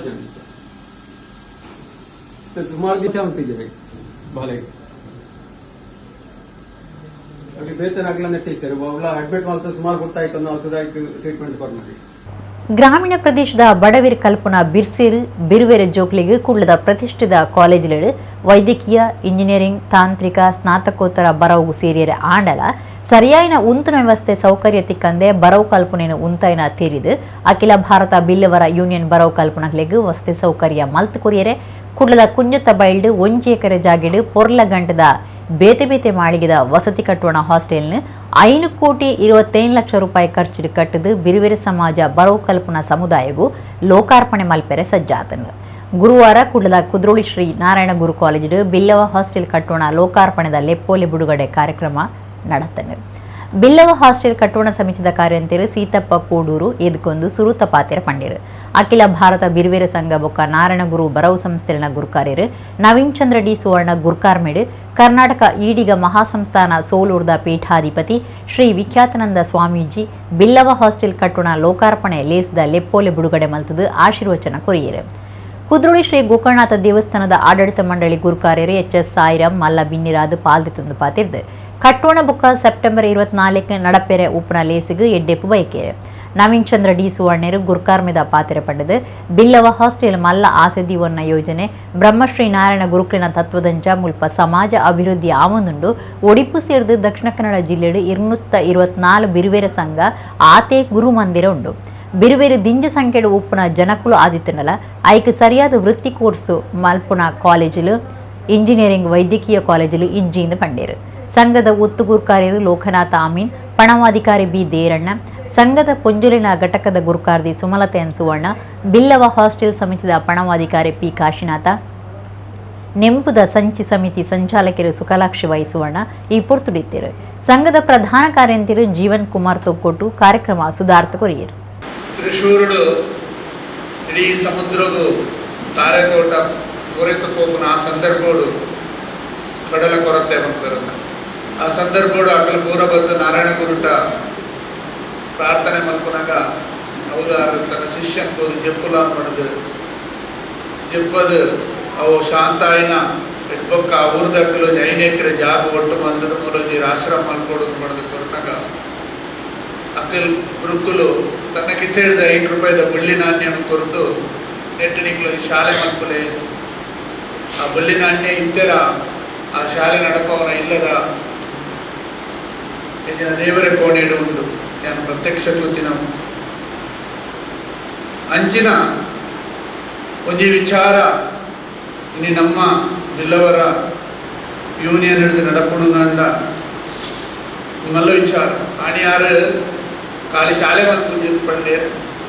ಸುಮಾರು ದಿವಸ ಅಂತಿದ್ದೇವೆ ಬಾಲೆಗೆ ಅಲ್ಲಿ ಬೇತನ ಅಗಲ ನೆಟ್ಟಿದ್ದಾರೆ ಅವಳ ಅಡ್ಮಿಟ್ ಮಾಡ್ತಾರೆ. ಸುಮಾರು ಗೊತ್ತಾಯ್ತು ಅನ್ನೋ ಅರ್ಥದಾಯ್ತು ಟ್ರೀಟ್ಮೆಂಟ್ ಕೊಡ್ಮಾಡಿ. ಗ್ರಾಮೀಣ ಪ್ರದೇಶದ ಬಡವಿರ ಕಲ್ಪನ ಬಿರ್ಸೇರು ಬಿರುವೆರೆ ಜೋಕ್ಲಿಗೆ ಕುಳ್ಳದ ಪ್ರತಿಷ್ಠಿತ ಕಾಲೇಜಿಲೆಡು ವೈದ್ಯಕೀಯ ಇಂಜಿನಿಯರಿಂಗ್ ತಾಂತ್ರಿಕ ಸ್ನಾತಕೋತ್ತರ ಬರವು ಸೇರಿಯರೆ ಆಂಡಲ ಸರಿಯಾಯಿನ ಉಂತುನ ವ್ಯವಸ್ಥೆ ಸೌಕರ್ಯ ತಿಕ್ಕಂದೆ ಬರವು ಕಲ್ಪನೆಯನ್ನು ಉಂತಾಯಿನ ತೀರಿದು ಅಖಿಲ ಭಾರತ ಬಿಲ್ಲವರ ಯೂನಿಯನ್ ಬರವು ಕಲ್ಪನೆಗಳಿಗೆ ವಸತಿ ಸೌಕರ್ಯ ಮಲ್ತು ಕೊರಿಯರೆ ಕುಳ್ಳದ ಕುಂಜತ್ತ ಬೈಲ್ಡು 1 ಎಕರೆ ಜಾಗಿಡು ಪೊರ್ಲ ಗಂಟದ ಬೇತೆ ಬೇತೆ ಮಾಳಿಗೆದ ವಸತಿ ಕಟ್ಟೋಣ ಹಾಸ್ಟೆಲ್ನ 5,25 ಲಕ್ಷ ರೂಪಾಯಿ ಖರ್ಚು ಕಟ್ಟಿದು ಬಿರುವೆರೆ ಸಮಾಜ ಬರವು ಕಲ್ಪನಾ ಸಮುದಾಯಗೂ ಲೋಕಾರ್ಪಣೆ ಮಲ್ಪೆರೆ ಸಜ್ಜಾತನು. ಗುರುವಾರ ಕುಳ್ಳದ ಕುದ್ರೋಳಿ ಶ್ರೀ ನಾರಾಯಣ ಗುರು ಕಾಲೇಜು ಬಿಲ್ಲವ ಹಾಸ್ಟೆಲ್ ಕಟ್ಟೋಣ ಲೋಕಾರ್ಪಣೆದ ಲೆಪ್ಪೋಲೆ ಬಿಡುಗಡೆ ಕಾರ್ಯಕ್ರಮ நடத்தன. ಬಿಲ್ಲವ ಹಾಸ್ಟೆಲ್ ಕಟ್ಟೋಣ ಸಮಿತಿದ ಕಾರ್ಯಂತರು ಸೀತಪ್ಪ ಕೋಡೂರು ಎದ್ಕೊಂದು ಸುರುತ ಪಾತೆರ ಪಂಡಿರು. ಅಖಿಲ ಭಾರತ ಬಿರುವೇರ ಸಂಘ ಬೊಕ್ಕ ನಾರಾಯಣಗುರು ಬರವು ಸಂಸ್ಥೆನ ಗುರುಕಾರ್ಯರು ನವೀನ್ ಚಂದ್ರ ಡಿ ಸುವರ್ಣ ಗುರುಕಾರ್ಮೇಡ್ ಕರ್ನಾಟಕ ಈಡಿಗ ಮಹಾಸಂಸ್ಥಾನ ಸೋಲೂರ್ದ ಪೀಠಾಧಿಪತಿ ಶ್ರೀ ವಿಖ್ಯಾತಾನಂದ ಸ್ವಾಮೀಜಿ ಬಿಲ್ಲವ ಹಾಸ್ಟೆಲ್ ಕಟ್ಟುಣ ಲೋಕಾರ್ಪಣೆ ಲೇಸ್ದ ಲೆಪ್ಪೋಲೆ ಬಿಡುಗಡೆ ಮಲ್ತದು ಆಶೀರ್ವಚನ ಕೊರಿಯರು. ಕುದ್ರೋಳಿ ಶ್ರೀ ಗೋಕರ್ಣನಾಥ ದೇವಸ್ಥಾನದ ಆಡಳಿತ ಮಂಡಳಿ ಗುರುಕಾರ್ಯರು ಎಚ್.ಎಸ್. ಸಾಯಿರಾಮ್ ಮಲ್ಲ ಬಿನ್ನಿರಾದು ಪಾಲ್ದಿತ್ತೊಂದು ಪಾತಿರ್ದು ಕಟ್ಟೋಣ ಬೊಕ್ಕ ಸೆಪ್ಟೆಂಬರ್ 24 ನಡಪೆರೆ ಉಪ್ಪನ ಲೇಸಿಗೆ ಎಡ್ಡೆಪ್ಪು ಬೈಕೇರು. ನವೀನ್ ಚಂದ್ರ ಡಿ ಸುವರ್ಣರು ಗುರುಕಾರ್ಮೆದ ಪಾತಿರ ಪಡೆದು ಬಿಲ್ಲವ ಹಾಸ್ಟೆಲ್ ಮಲ್ಲ ಆಸೆದಿವನ್ನ ಯೋಜನೆ ಬ್ರಹ್ಮಶ್ರೀ ನಾರಾಯಣ ಗುರುಕುಲಿನ ತತ್ವದಂಚ ಮುಲ್ಪ ಸಮಾಜ ಅಭಿವೃದ್ಧಿ ಆವೊಂದುಂಡು ಒಡಿಪು ಸೇರಿದು ದಕ್ಷಿಣ ಕನ್ನಡ ಜಿಲ್ಲೆಡು 224 ಬಿರುವೇರ ಸಂಘ ಆತೆ ಗುರು ಮಂದಿರ ಉಂಡು. ಬಿರುವೇರು ದಿಂಜ ಸಂಖ್ಯೆಡು ಉಪ್ಪುನ ಜನಕುಲು ಆದಿತ್ತನಲ ಐಕ್ ಸರಿಯಾದ ವೃತ್ತಿ ಕೋರ್ಸು ಮಲ್ಪುನ ಕಾಲೇಜುಲು ಇಂಜಿನಿಯರಿಂಗ್ ವೈದ್ಯಕೀಯ ಕಾಲೇಜುಲು ಇಜ್ಜಿಯಿಂದ ಪಂಡೇರು. ಸಂಘದ ಒತ್ತುಗುರುಕಾರ್ಯರು ಲೋಕನಾಥ ಆಮೀನ್, ಪಣವಾಧಿಕಾರಿ ಬಿ ದೇರಣ್ಣ, ಸಂಘದ ಪೊಂಜುಲಿನ ಘಟಕದ ಗುರುಕಾರ್ದಿ ಸುಮಲತೆಯನ್ ಸುವರ್ಣ, ಬಿಲ್ಲವ ಹಾಸ್ಟೆಲ್ ಸಮಿತಿದ ಪಣವಾಧಿಕಾರಿ ಪಿ ಕಾಶಿನಾಥ, ನೆಂಪುದ ಸಂಚಿ ಸಮಿತಿ ಸಂಚಾಲಕರು ಸುಕಲಾಕ್ಷಿ ವೈ ಸುವರ್ಣ ಈ ಪೊರ್ತುಡಿತ್ತರು. ಸಂಘದ ಪ್ರಧಾನ ಕಾರ್ಯಂತಿರು ಜೀವನ್ ಕುಮಾರ್ ತೊಕ್ಕೊಟ್ಟು ಕಾರ್ಯಕ್ರಮ ಸುಧಾರ್ಥ ಕೊರಿಯರು. ತ್ರಿಶೂರುಡು ಇಡೀ ಸಮುದ್ರಗೂ ತಾರೆ ತೋಟ ಕೊರೆತು ಹೋಗುನ ಆ ಸಂದರ್ಭಗಳು ಕಡಲ ಕೊರತೆ ಬಂದಿರುತ್ತೆ. ಆ ಸಂದರ್ಭಗಳು ಅಕಲು ಪೂರ ಬಂದು ನಾರಾಯಣ ಗುರುಟ ಪ್ರಾರ್ಥನೆ ಮಲ್ಪನಾಗ ಅವರು ತನ್ನ ಶಿಷ್ಯಂಗೆ ಜಪ್ಪುಲ ಪಡೆದು ಜಪ್ಪದು ಅವು ಶಾಂತಾಯಿನ ಇಟ್ಬೊಕ್ಕ ಊರ್ದಕ್ಕಲು 5 ಎಕರೆ ಜಾಗ ಒಟ್ಟು ಮಲ್ದ ಮೂಲಜಿ ಆಶ್ರಮ ಮಲ್ಕೊಡೋದು ಮಾಡಿದ ಕೊರನಾಗ ಅಕಲ್ ಗುರುಕುಲು ತನ್ನ ಕಿಸೆಡ್ದ 5 ರೂಪಾಯಿದ ಬಳ್ಳಿ ನಾಣ್ಯವನ್ನು ಕೊರೆದು ನೆಟ್ಟಣಿಗಳು ಶಾಲೆ ಮಲ್ಪಲೆ ಆ ಬಳ್ಳಿ ನಾಣ್ಯ ಇತ್ತರ ಆ ಶಾಲೆ ನಡಪವನ ಇಲ್ಲದ ಹೆಚ್ಚಿನ ದೇವರ ಕೋಣೆಡು ಉಂಟು ನಾನು ಪ್ರತ್ಯಕ್ಷ ಕೂತಿನ ಅಂಚಿನ ಒಂಜಿ ವಿಚಾರ ಇನ್ನು ನಮ್ಮ ಬಿಲ್ಲವರ ಯೂನಿಯನ್ ಹಿಡಿದು ನಡಪುಣಂದ ನಿಮ್ಮಲ್ಲ ವಿಚಾರ ಆಣಿಯಾರು ಖಾಲಿ ಶಾಲೆ ಬಂದು ಪಂಡೆ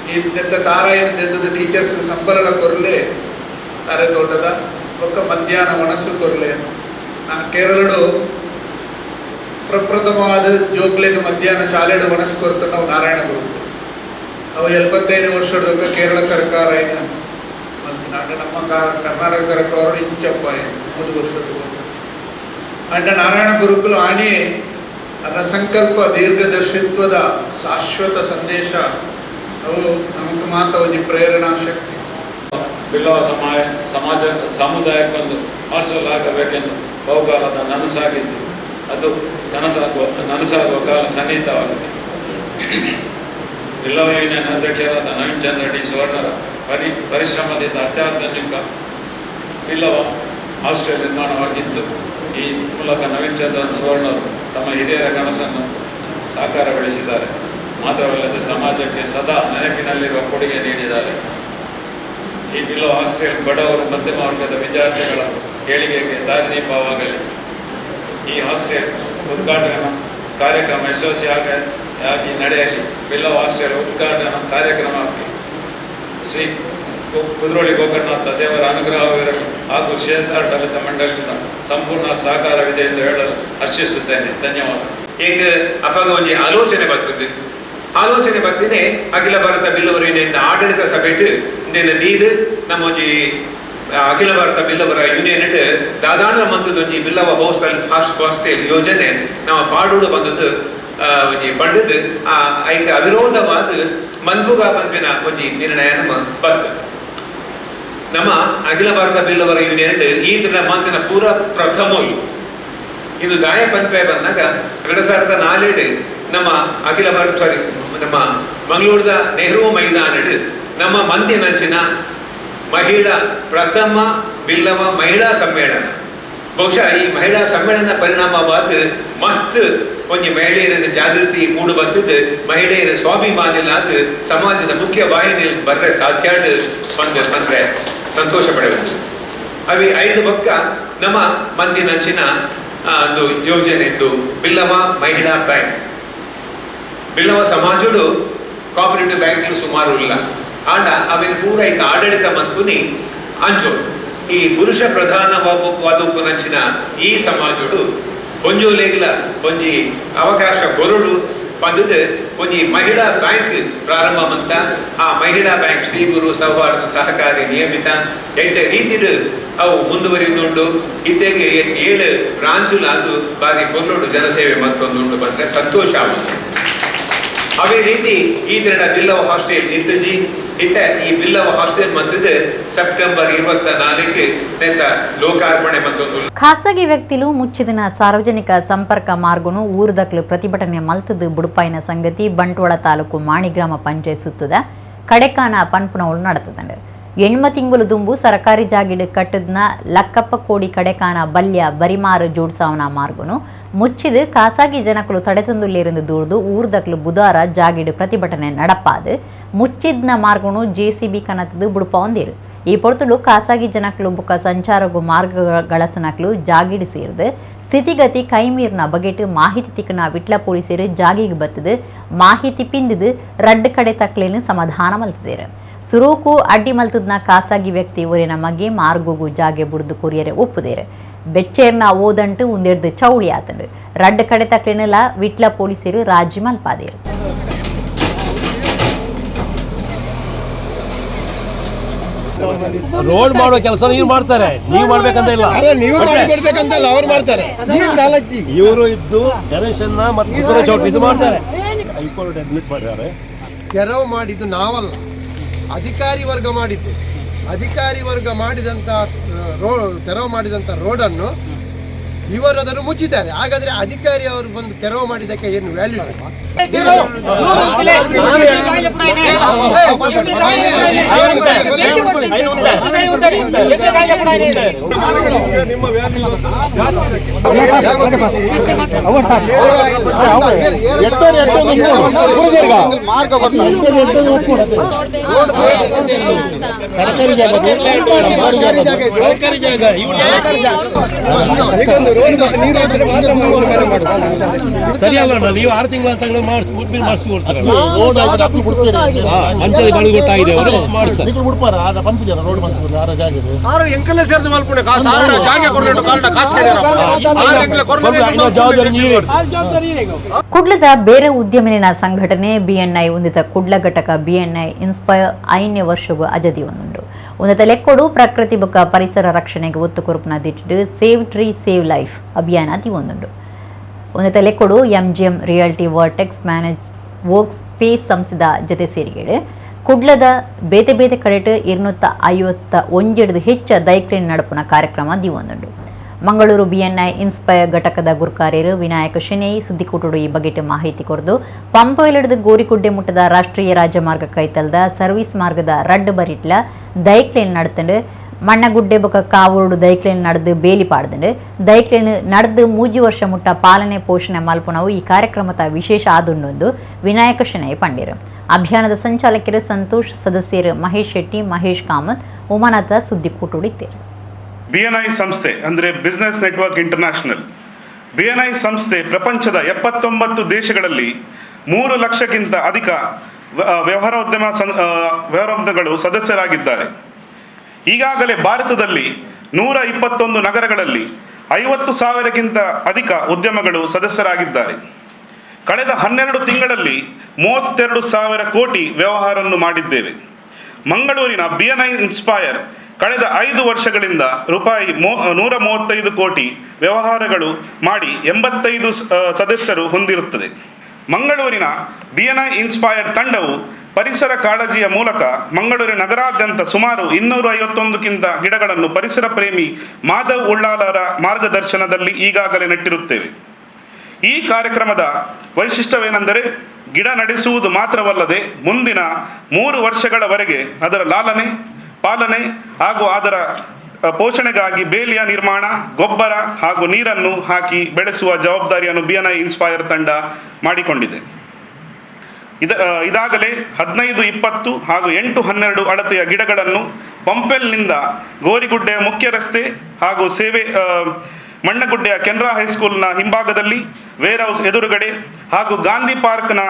ಈ ತಾರಾಯಣ ಟೀಚರ್ಸ್ ಸಂಬಳದ ಕೊರಲೆ ತಾರೆ ತೋಟದ ಒಕ್ಕ ಮಧ್ಯಾಹ್ನ ಮನಸ್ಸು ಕೊರಲೆ ನಾನು ಕೇರಳಡು ಪ್ರಪ್ರಥಮವಾದ ಜೋಗ್ಲೆನ ಮಧ್ಯಾಹ್ನ ಶಾಲೆಡು ಮನಸ್ಸು ಕೊರತು ನಾವು ನಾರಾಯಣ ಗುರು ಅವು 75 ವರ್ಷದ ಕೇರಳ ಸರ್ಕಾರ ಏನು ನಮ್ಮ ಕರ್ನಾಟಕ ಸರ್ಕಾರ ಇಂಚಪ್ಪ 3 ವರ್ಷದ ಅಂಡ ನಾರಾಯಣ ಗುರುಕುಲು ಆಣಿ ಅದರ ಸಂಕಲ್ಪ ದೀರ್ಘದರ್ಶಿತ್ವದ ಶಾಶ್ವತ ಸಂದೇಶ ಅವು ನಮಗೆ ಮಾತ್ರ ಒಂದು ಪ್ರೇರಣಾ ಶಕ್ತಿ. ಬಿಲ್ಲವ ಸಮಾಜ ಸಮುದಾಯಕ್ಕೊಂದು ಹಾಸ್ಟೆಲ್ ಆಗಬೇಕೆಂದು ಬಹುಕಾಲದ ನನಸಾಗಿದ್ದು ಅದು ನನಸಾಗುವ ಕಾಲ ಸನ್ನಿಹಿತವಾಗಿದೆ. ಬಿಲ್ಲವ ಯೂನಿಯನ್ ಅಧ್ಯಕ್ಷರಾದ ನವೀನ್ ಚಂದ್ರ ಡಿ ಸುವರ್ಣರ ಪರಿಶ್ರಮದಿಂದ ಅತ್ಯಾಧುನಿಕ ಬಿಲ್ಲವ ಹಾಸ್ಟೆಲ್ ನಿರ್ಮಾಣವಾಗಿದ್ದು ಈ ಮೂಲಕ ನವೀನ್ ಚಂದ್ರ ಸುವರ್ಣರು ತಮ್ಮ ಹಿರಿಯರ ಕನಸನ್ನು ಸಾಕಾರಗೊಳಿಸಿದ್ದಾರೆ. ಮಾತ್ರವಲ್ಲದೆ ಸಮಾಜಕ್ಕೆ ಸದಾ ನೆನಪಿನಲ್ಲಿರುವ ಕೊಡುಗೆ ನೀಡಿದ್ದಾರೆ. ಈ ಬಿಲ್ಲವ ಹಾಸ್ಟೆಲ್ ಬಡವರು ಮಧ್ಯಮ ವರ್ಗದ ವಿದ್ಯಾರ್ಥಿಗಳ ಏಳಿಗೆಗೆ ದಾರಿದೀಪವಾಗಲಿ. ಈ ಹಾಸ್ಟೆಲ್ ಉದ್ಘಾಟನಾ ಕಾರ್ಯಕ್ರಮ ಯಶಸ್ವಿಯಾಗಿ ನಡೆಯಲಿ. ಬಿಲ್ಲವ ಹಾಸ್ಟೆಲ್ ಉದ್ಘಾಟನಾ ಕಾರ್ಯಕ್ರಮಕ್ಕೆ ಶ್ರೀ ಕುದ್ರೋಳಿ ಗೋಕರ್ಣನಾಥ ದೇವರ ಅನುಗ್ರಹವಿರಲಿ ಹಾಗೂ ಕ್ಷೇತ್ರಾಡಳಿತ ಮಂಡಳಿಯಿಂದ ಸಂಪೂರ್ಣ ಸಹಕಾರವಿದೆ ಎಂದು ಹೇಳಲು ಹರ್ಷಿಸುತ್ತೇನೆ. ಧನ್ಯವಾದ. ಈಗ ಅಪಗ ಒಂದು ಆಲೋಚನೆ ಬಗ್ಗೆನೇ ಅಖಿಲ ಭಾರತ ಬಿಲ್ಲವರ ಯೂನಿಯನ್ ಆಡಳಿತ ಸಭೆಟ್ ಇಂದಿನ ದೀದು ನಮ್ಮ ಒಂಜಿ ಅಖಿಲ ಭಾರತ ಬಿಲ್ಲವರ ಯೂನಿಯನ್ ದಾದಾನ ಮಂತದೊಂಜಿ ಬಿಲ್ಲವ ಹಾಸ್ಟೆಲ್ ಯೋಜನೆ ನಮ್ಮ ಪಾಡೂಡು ಬಂದದ್ದು ಒಂಜಿ ಪಂಡದು ಐಕ ಅವಿರೋಧವಾದ ಮನ್ಬುಗ ಪಂಪಿನ ಒಂಜಿ ನಿರ್ಣಯ ನಮ್ಮ ಬಂತು. ನಮ್ಮ ಅಖಿಲ ಭಾರತ ಬಿಲ್ಲವರ ಯೂನಿಯನ್ ಈ ದಿನ ಮಂತಿನ ಪೂರ ಪ್ರಥಮೋಲು ಇದು ದಾಯ ಪಂಪೆ ಬಂದಾಗ 2004 ನಮ್ಮ ಅಖಿಲ ಭಾರತ ನಮ್ಮ ಮಂಗಳೂರದ ನೆಹರು ಮೈದಾನಡ್ ನಮ್ಮ ಮಂದಿನಂಚಿನ ಮಹಿಳಾ ಪ್ರಥಮ ಬಿಲ್ಲವ ಮಹಿಳಾ ಸಮ್ಮೇಳನ. ಬಹುಶಃ ಈ ಮಹಿಳಾ ಸಮ್ಮೇಳನ ಪರಿಣಾಮವಾದ ಮಸ್ತ್ ಒಂಜಿ ಮಹಿಳೆಯರ ಜಾಗೃತಿ ಮೂಡು ಬರ್ತದ, ಮಹಿಳೆಯರ ಸ್ವಾಭಿಮಾನಿಲಾದ ಸಮಾಜದ ಮುಖ್ಯ ವಾಹಿನಿಯಲ್ಲಿ ಬರ್ರೆ ಸಾಧ್ಯ ಬಂದ್ರೆ ಸಂತೋಷ ಪಡೆಯುವುದು. ಅవి 5 ಪಕ್ಕ ನಮ್ಮ ಮಂದಿನಂಚಿನ ಒಂದು ಯೋಜನೆ ಬಿಲ್ಲವ ಮಹಿಳಾ ಬ್ಯಾಂಕ್. ಬಿಲ್ಲವ ಸಮಾಜಡು ಕೋಆಪರೇಟಿವ್ ಬ್ಯಾಂಕ್ ಸುಮಾರು ಇಲ್ಲ ಆಂಡ ಅವೇನು ಪೂರ ಈಗ ಆಡಳಿತ ಮಂತ್ನಿ ಅಂಚೋಡು ಈ ಪುರುಷ ಪ್ರಧಾನ ವಧುಪುನಂಚಿನ ಈ ಸಮಾಜಡು ಒಂಜೋಲೆಗ್ಲ ಒಂಜಿ ಅವಕಾಶ ಕೊರಡು ಬಂದದ್ದು ಒಂದು ಮಹಿಳಾ ಬ್ಯಾಂಕ್ ಪ್ರಾರಂಭ ಮಂತ ಆ ಮಹಿಳಾ ಬ್ಯಾಂಕ್ ಶ್ರೀ ಗುರು ಸೌಹಾರ್ದ ಸಹಕಾರಿ ನಿಯಮಿತ ಎಂಟು ರೀತಿಡು ಅವು ಮುಂದುವರಿದುಂಡು ಇತ್ತೆಗೆ 7 ಬ್ರಾಂಚುಲಾದು ಬಾರಿ ಕೊಲ್ಲೋಡು ಜನಸೇವೆ ಮತ್ತೊಂದುಂಟು ಬಂದ್ರೆ ಸಂತೋಷ ಆಗುತ್ತೆ. ಅವೇ ರೀತಿ ಈ ದಿನ ಬಿಲ್ಲವ ಹಾಸ್ಟೆಲ್ ಇತ್ತಜಿ ಇತ್ತ ಈ ಬಿಲ್ಲವ ಹಾಸ್ಟೆಲ್ ಮತ್ತದು ಸೆಪ್ಟೆಂಬರ್ 24 ನೆತ್ತ ಲೋಕಾರ್ಪಣೆ ಮತ್ತೊಂದು ಖಾಸಗಿ ವ್ಯಕ್ತಿಲು ಮುಚ್ಚಿದಿನ ಸಾರ್ವಜನಿಕ ಸಂಪರ್ಕ ಮಾರ್ಗನು ಊರದಕ್ಲು ಪ್ರತಿಭಟನೆ ಮಲ್ತದು ಬುಡುಪಾಯಿನ ಸಂಗತಿ ಬಂಟ್ವಾಳ ತಾಲೂಕು ಮಾಣಿ ಗ್ರಾಮ ಪಂಚಾಯತ್ ಸುತ್ತದ ಕಡೆಕಾನ ಪನ್ಪುನವಳು ನಡೆತದಂಡೆ. 8 ತಿಂಗಳು ದುಂಬು ಸರ್ಕಾರಿ ಜಾಗಿಡ್ ಕಟ್ಟದ್ನ ಲಕ್ಕಪ್ಪ ಕೋಡಿ ಕಡೆಕಾನ ಬಲ್ಯ ಬರಿಮಾರು ಜೋಡ್ಸಾವನ ಮಾರ್ಗನು ಮುಚ್ಚಿದು ಖಾಸಗಿ ಜನಕಲು ತಡೆತಂದುಲ್ಲಿருந்து ದೂರ್ದು ಊರ್ದಕ್ಲು ಬುಧವಾರ ಜಾಗಿಡ್ ಪ್ರತಿಭಟನೆ ನಡಪಾದು ಮುಚ್ಚಿದ್ನ ಮಾರ್ಗನು ಜೆಸಿಬಿ ಕನತದು ಬುಡುಪಾಂದಿರು. ಈ ಪೊರ್ತಲು ಖಾಸಗಿ ಜನಕಲು ಬುಕ್ಕ ಸಂಚಾರಗು ಮಾರ್ಗಗಳಸನಕ್ಲು ಜಾಗಿಡ್ ಸೇರಿದು ಸ್ಥಿತಿಗತಿ ಕೈಮೀರ್ನ ಬಗೆಟ್ ಮಾಹಿತಿ ತಿಕ್ಕನ ವಿಟ್ಲ ಪೊಲೀಸರು ಜಾಗಿಗೆ ಬತ್ತದು ಮಾಹಿತಿ ಪಿಂದಿದು ರಡ್ಡ್ ಕಡೆ ತಕ್ಲೇನು ಸಮಾಧಾನ ಮಲ್ತಿದ್ದೇರು. ಸುರೂಕು ಅಡ್ಡಿ ಮಲ್ತದ್ನ ಖಾಸಗಿ ವ್ಯಕ್ತಿ ಊರಿನ ಮಗೆ ಮಾರ್ಗೋಗು ಜಾಗೆ ಬುಡ್ದು ಕೊರಿಯರೆ ಒಪ್ಪುದೇರು. ಬೆಚ್ಚೇರ್ನ ಓದಂಟು ಉಂದೆಡ್ದು ಚೌಳಿ ಆತಂಡು ರಡ್ಡ್ ಕಡೆ ತಕ್ಲೇನೆಲ್ಲ ವಿಟ್ಲ ಪೊಲೀಸರು ರಾಜಿ ಮಲ್ಪಾದೇರು. ರೋಡ್ ಮಾಡೋ ಕೆಲಸ ನೀವು ಮಾಡ್ತಾರೆ, ನೀವು ಮಾಡ್ಬೇಕಂತ ಇಲ್ಲ, ಅವ್ರು ಮಾಡ್ತಾರೆ. ಇವರು ಇದ್ದು ಗಣೇಶನ್ನ ಮತ್ತೆ ಚೌಟ್ ಇದು ಮಾಡ್ತಾರೆ. ಹೈಕೋರ್ಟ್ ಅಡ್ಮಿಟ್ ಮಾಡಿದ್ದಾರೆ. ತೆರವು ಮಾಡಿದ್ದು ನಾವಲ್ಲ, ಅಧಿಕಾರಿ ವರ್ಗ ಮಾಡಿದ್ದು. ಅಧಿಕಾರಿ ವರ್ಗ ಮಾಡಿದಂಥ ತೆರವು ಮಾಡಿದಂಥ ರೋಡನ್ನು ಇವರು ಅದನ್ನು ಮುಚ್ಚಿದ್ದಾರೆ. ಹಾಗಾದ್ರೆ ಅಧಿಕಾರಿ ಅವರು ಬಂದು ತೆರವು ಮಾಡಿದ್ದಕ್ಕೆ ಏನು ವ್ಯಾಲ್ಯೂ? ಸರಿ ಅಲ್ಲ, ನೀವು 6 ತಿಂಗಳ ಮಾಡಿಸ್ಕೊಡ್ತಾರಲ್ಲ, ಅಂಚೆ ಬಳಿ ಗೊತ್ತಾಗಿದೆ ಅವರು ಮಾಡಿಸ್ತಾರೆ. ಕುಡ್ಲದ ಬೇರೆ ಉದ್ಯಮಿನ ಸಂಘಟನೆ ಬಿಎನ್ಐ ಉಂದಿತ ಕುಡ್ಲ ಘಟಕ ಬಿಎನ್ಐ ಇನ್ಸ್ಪೈರ್ 5ನೇ ವರ್ಷಗೂ ಅಜದಿ ಒಂದುಂಡು. ಉನ್ನತ ಲೆಕ್ಕೋಡು ಪ್ರಕೃತಿ ಬೊಕ್ಕ ಪರಿಸರ ರಕ್ಷಣೆಗೆ ಒತ್ತು ಕೊರಪುನ ದಿಟ್ಟು ಸೇವ್ ಟ್ರೀ ಸೇವ್ ಲೈಫ್ ಅಭಿಯಾನ ಅತಿ ಒಂದುಂಡು. ಉನ್ನತ ಲೆಕ್ಕೋಡು MGM reality vertex manage works space ಸಂಸ್ಥೆದ ಜೊತೆ ಸೇರಿಗೆಡೆ ಕುಡ್ಲದ ಬೇತೆ ಬೇತೆ ಕಡೆಟ್ 251 ಹೆಚ್ಚು ದೈಕ್ಲೇನ್ ನಡಪುನ ಕಾರ್ಯಕ್ರಮ ದಿ ಒಂದುಂಡು. ಮಂಗಳೂರು ಬಿಎನ್ಐ ಇನ್ಸ್ಪೈರ್ ಘಟಕದ ಗುರುಕಾರ್ಯರು ವಿನಾಯಕ ಶೆಣೈ ಸುದ್ದಿಕೂಟಡು ಈ ಬಗೆಟ್ ಮಾಹಿತಿ ಕೊರದು ಪಂಪೈಲಿಡಿದ ಗೋರಿಗುಡ್ಡೆ ಮುಟ್ಟದ ರಾಷ್ಟ್ರೀಯ ರಾಜಮಾರ್ಗ ಕೈತಲ್ದ ಸರ್ವಿಸ್ ಮಾರ್ಗದ ರಡ್ಡ್ ಬರಿಟ್ಲ ದೈಕ್ಲೇನ್ ನಡತಂಡು ಮಣ್ಣಗುಡ್ಡೆ ಬೊಕ ಕಾವೂರುಡು ದೈಕ್ಲೇನ್ ನಡೆದು ಬೇಲಿ ಪಾಡ್ದಂಡು ದೈಕ್ಲೇನ್ ನಡೆದು 3 ವರ್ಷ ಮುಟ್ಟ ಪಾಲನೆ ಪೋಷಣೆ ಮಲ್ಪುನವು ಈ ಕಾರ್ಯಕ್ರಮದ ವಿಶೇಷ ಆದುಂಡೊಂದು ವಿನಾಯಕ ಶೆಣೈ ಪಂಡಿರು. ಅಭಿಯಾನದ ಸಂಚಾಲಕರು ಸಂತೋಷ್, ಸದಸ್ಯರು ಮಹೇಶ್ ಶೆಟ್ಟಿ, ಮಹೇಶ್ ಕಾಮತ್, ಉಮಾನಾಥ ಸುದ್ದಿಕೂಟುಡಿದ್ದೇರು. ಬಿಎನ್ಐ ಸಂಸ್ಥೆ ಅಂದರೆ ಬಿಸ್ನೆಸ್ ನೆಟ್ವರ್ಕ್ ಇಂಟರ್ನ್ಯಾಷನಲ್. ಬಿಎನ್ಐ ಸಂಸ್ಥೆ ಪ್ರಪಂಚದ 79 ದೇಶಗಳಲ್ಲಿ 3 ಲಕ್ಷಕ್ಕಿಂತ ಅಧಿಕ ವ್ಯವಹಾರೋದ್ಯಮಗಳು ಸದಸ್ಯರಾಗಿದ್ದಾರೆ. ಈಗಾಗಲೇ ಭಾರತದಲ್ಲಿ 121 ನಗರಗಳಲ್ಲಿ 50,000ಕ್ಕಿಂತ ಅಧಿಕ ಉದ್ಯಮಗಳು ಸದಸ್ಯರಾಗಿದ್ದಾರೆ. ಕಳೆದ 12 ತಿಂಗಳಲ್ಲಿ 32,000 ಕೋಟಿ ವ್ಯವಹಾರವನ್ನು ಮಾಡಿದ್ದೇವೆ. ಮಂಗಳೂರಿನ ಬಿಎನ್ಐ ಇನ್ಸ್ಪೈರ್ ಕಳೆದ 5 ವರ್ಷಗಳಿಂದ ರೂಪಾಯಿ 135 ಕೋಟಿ ವ್ಯವಹಾರಗಳು ಮಾಡಿ 85 ಸದಸ್ಯರು ಹೊಂದಿರುತ್ತದೆ. ಮಂಗಳೂರಿನ ಬಿಎನ್ಐ ಇನ್ಸ್ಪೈರ್ ತಂಡವು ಪರಿಸರ ಕಾಳಜಿಯ ಮೂಲಕ ಮಂಗಳೂರು ನಗರಾದ್ಯಂತ ಸುಮಾರು 251ಕ್ಕಿಂತ ಗಿಡಗಳನ್ನು ಪರಿಸರ ಪ್ರೇಮಿ ಮಾಧವ್ ಉಳ್ಳಾಲರ ಮಾರ್ಗದರ್ಶನದಲ್ಲಿ ಈಗಾಗಲೇ ನೆಟ್ಟಿರುತ್ತೇವೆ. ಈ ಕಾರ್ಯಕ್ರಮದ ವೈಶಿಷ್ಟ್ಯವೇನೆಂದರೆ ಗಿಡ ನಡೆಸುವುದು ಮಾತ್ರವಲ್ಲದೆ ಮುಂದಿನ 3 ವರ್ಷಗಳವರೆಗೆ ಅದರ ಲಾಲನೆ, ಪಾಲನೆ ಹಾಗೂ ಅದರ ಪೋಷಣೆಗಾಗಿ ಬೇಲಿಯ ನಿರ್ಮಾಣ, ಗೊಬ್ಬರ ಹಾಗೂ ನೀರನ್ನು ಹಾಕಿ ಬೆಳೆಸುವ ಜವಾಬ್ದಾರಿಯನ್ನು ಬಿಎನ್ಐ ಇನ್ಸ್ಪೈರ್ ತಂಡ ಮಾಡಿಕೊಂಡಿದೆ. ಇದಾಗಲೇ 15, 20 ಹಾಗೂ 8, 12 ಅಳತೆಯ ಗಿಡಗಳನ್ನು ಪಂಪೆಲ್ನಿಂದ ಗೋರಿಗುಡ್ಡೆಯ ಮುಖ್ಯ ರಸ್ತೆ ಹಾಗೂ ಮಣ್ಣಗುಡ್ಡೆಯ ಕೆನರಾ ಹೈಸ್ಕೂಲ್ನ ಹಿಂಭಾಗದಲ್ಲಿ, ವೇರ್ ಹೌಸ್ ಎದುರುಗಡೆ ಹಾಗೂ ಗಾಂಧಿ ಪಾರ್ಕ್ನ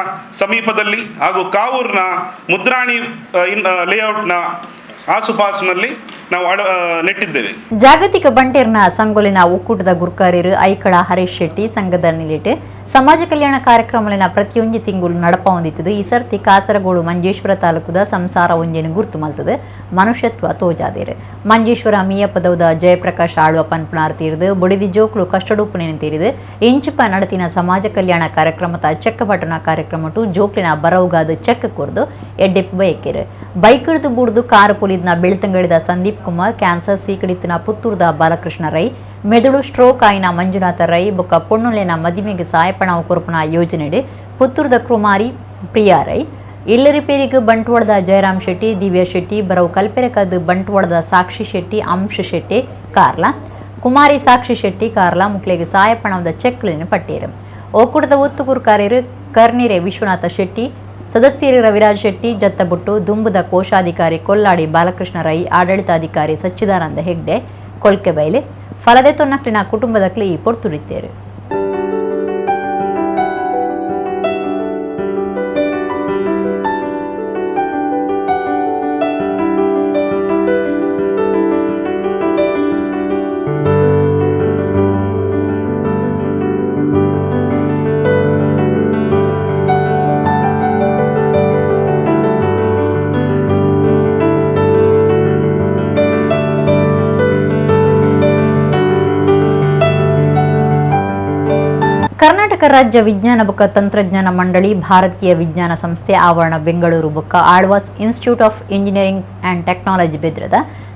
ಸಮೀಪದಲ್ಲಿ ಹಾಗೂ ಕಾವೂರ್ನ ಮುದ್ರಾಣಿ ಲೇಔಟ್ನ ಆಸುಪಾಸಿನಲ್ಲಿ ನಾವು ನೆಟ್ಟಿದ್ದೇವೆ. ಜಾಗತಿಕ ಬಂಟೇರ್ನ ಸಂಗೋಲಿನ ಒಕ್ಕೂಟದ ಗುರುಕಾರ್ಯರು ಐಕಳ ಹರೀಶ್ ಶೆಟ್ಟಿ ಸಂಘದ ನಿಲಿಟ್ ಸಮಾಜ ಕಲ್ಯಾಣ ಕಾರ್ಯಕ್ರಮಲಿನ ಪ್ರತಿಯೊಂದು ತಿಂಗಳು ನಡಪ ಹೊಂದಿತ್ತದು. ಈ ಸರ್ತಿ ಕಾಸರಗೋಡು ಮಂಜೇಶ್ವರ ತಾಲೂಕದ ಸಂಸಾರ ಒಂಜೆನು ಗುರುತು ಮಲ್ತದೆ ಮನುಷ್ಯತ್ವ ತೋಜಾದೇರು. ಮಂಜೇಶ್ವರ ಮೀಯಪದವದ ಜಯಪ್ರಕಾಶ್ ಆಳ್ವ ಪನ್ಪುನಾರ್ ತೀರಿದು ಬೊಡಿದಿ ಜೋಕ್ಲು ಕಷ್ಟಡೂಪನೇನು ತೀರಿದು ಇಂಚಿಪ ನಡತಿನ ಸಮಾಜ ಕಲ್ಯಾಣ ಕಾರ್ಯಕ್ರಮದ ಚೆಕ್ಕ ಬಟನ ಕಾರ್ಯಕ್ರಮಟು ಜೋಕ್ಲಿನ ಬರವುಗಾದ ಚೆಕ್ ಕೊರ್ದು ಎಡ್ಡೆಪ್ ಬಯಕೆರು. ಬೈಕ್ ಹಿಡಿದು ಬುಡ್ದು ಕಾರು ಪೊಲಿದ್ನ ಬೆಳ್ತಂಗಡಿದ ಸಂದೀಪ್ ಕುಮಾರ್, ಕ್ಯಾನ್ಸರ್ ಸೀಕಡಿತಿನ ಪುತ್ತೂರ್ದ ಬಾಲಕೃಷ್ಣ ರೈ, ಮೆದುಳು ಸ್ಟ್ರೋಕ್ ಆಯ್ನ ಮಂಜುನಾಥ ರೈ ಬೊಕ್ಕ ಪೊಣ್ಣುಲೆನ ಮದಿಮೆಗೆ ಸಹಾಯಪಣ ಕೊರಪನ ಯೋಜನೆಡೆ ಪುತ್ತೂರ್ದ ಕುಮಾರಿ ಪ್ರಿಯಾ ರೈ, ಇಲ್ಲ ರಿಪೇರಿಗೆ ಬಂಟ್ವಾಳದ ಜಯರಾಮ್ ಶೆಟ್ಟಿ, ದಿವ್ಯಾ ಶೆಟ್ಟಿ, ಬರವು ಕಲ್ಪೆರಕದ ಬಂಟ್ವಾಳದ ಸಾಕ್ಷಿ ಶೆಟ್ಟಿ, ಅಂಶ ಶೆಟ್ಟಿ ಕಾರ್ಲ, ಕುಮಾರಿ ಸಾಕ್ಷಿ ಶೆಟ್ಟಿ ಕಾರ್ಲ ಮುಕ್ಲೆಗೆ ಸಹಾಯಪಣದ ಚೆಕ್ಲಿನ ಪಟ್ಟೇರು. ಒಕ್ಕೂಟದ ಒತ್ತುಗುರು ಕಾರ್ಯರು ಕರ್ನಿರೆ ವಿಶ್ವನಾಥ ಶೆಟ್ಟಿ, ಸದಸ್ಯರು ರವಿರಾಜ್ ಶೆಟ್ಟಿ, ಜತ್ತಬುಟ್ಟು, ದುಂಬುದ ಕೋಶಾಧಿಕಾರಿ ಕೊಲ್ಲಾಡಿ ಬಾಲಕೃಷ್ಣ ರೈ, ಆಡಳಿತಾಧಿಕಾರಿ ಸಚ್ಚಿದಾನಂದ ಹೆಗ್ಡೆ ಕೊಲ್ಕೆಬೈಲೆ ಫಲದೆ ತೊನ್ನಕ್ಲಿನ ಕುಟುಂಬದ ಕ್ಲೀ ಪೊರ್ತುಡಿದ್ದೇರು. ಕರ್ನಾಟಕ ರಾಜ್ಯ ವಿಜ್ಞಾನ ಬೊಕ್ಕ ತಂತ್ರಜ್ಞಾನ ಮಂಡಳಿ ಭಾರತೀಯ ವಿಜ್ಞಾನ ಸಂಸ್ಥೆ ಆವರಣ ಬೆಂಗಳೂರು ಬೊಕ್ಕ Alva's institute of engineering and technology ಬೆದ್ರದ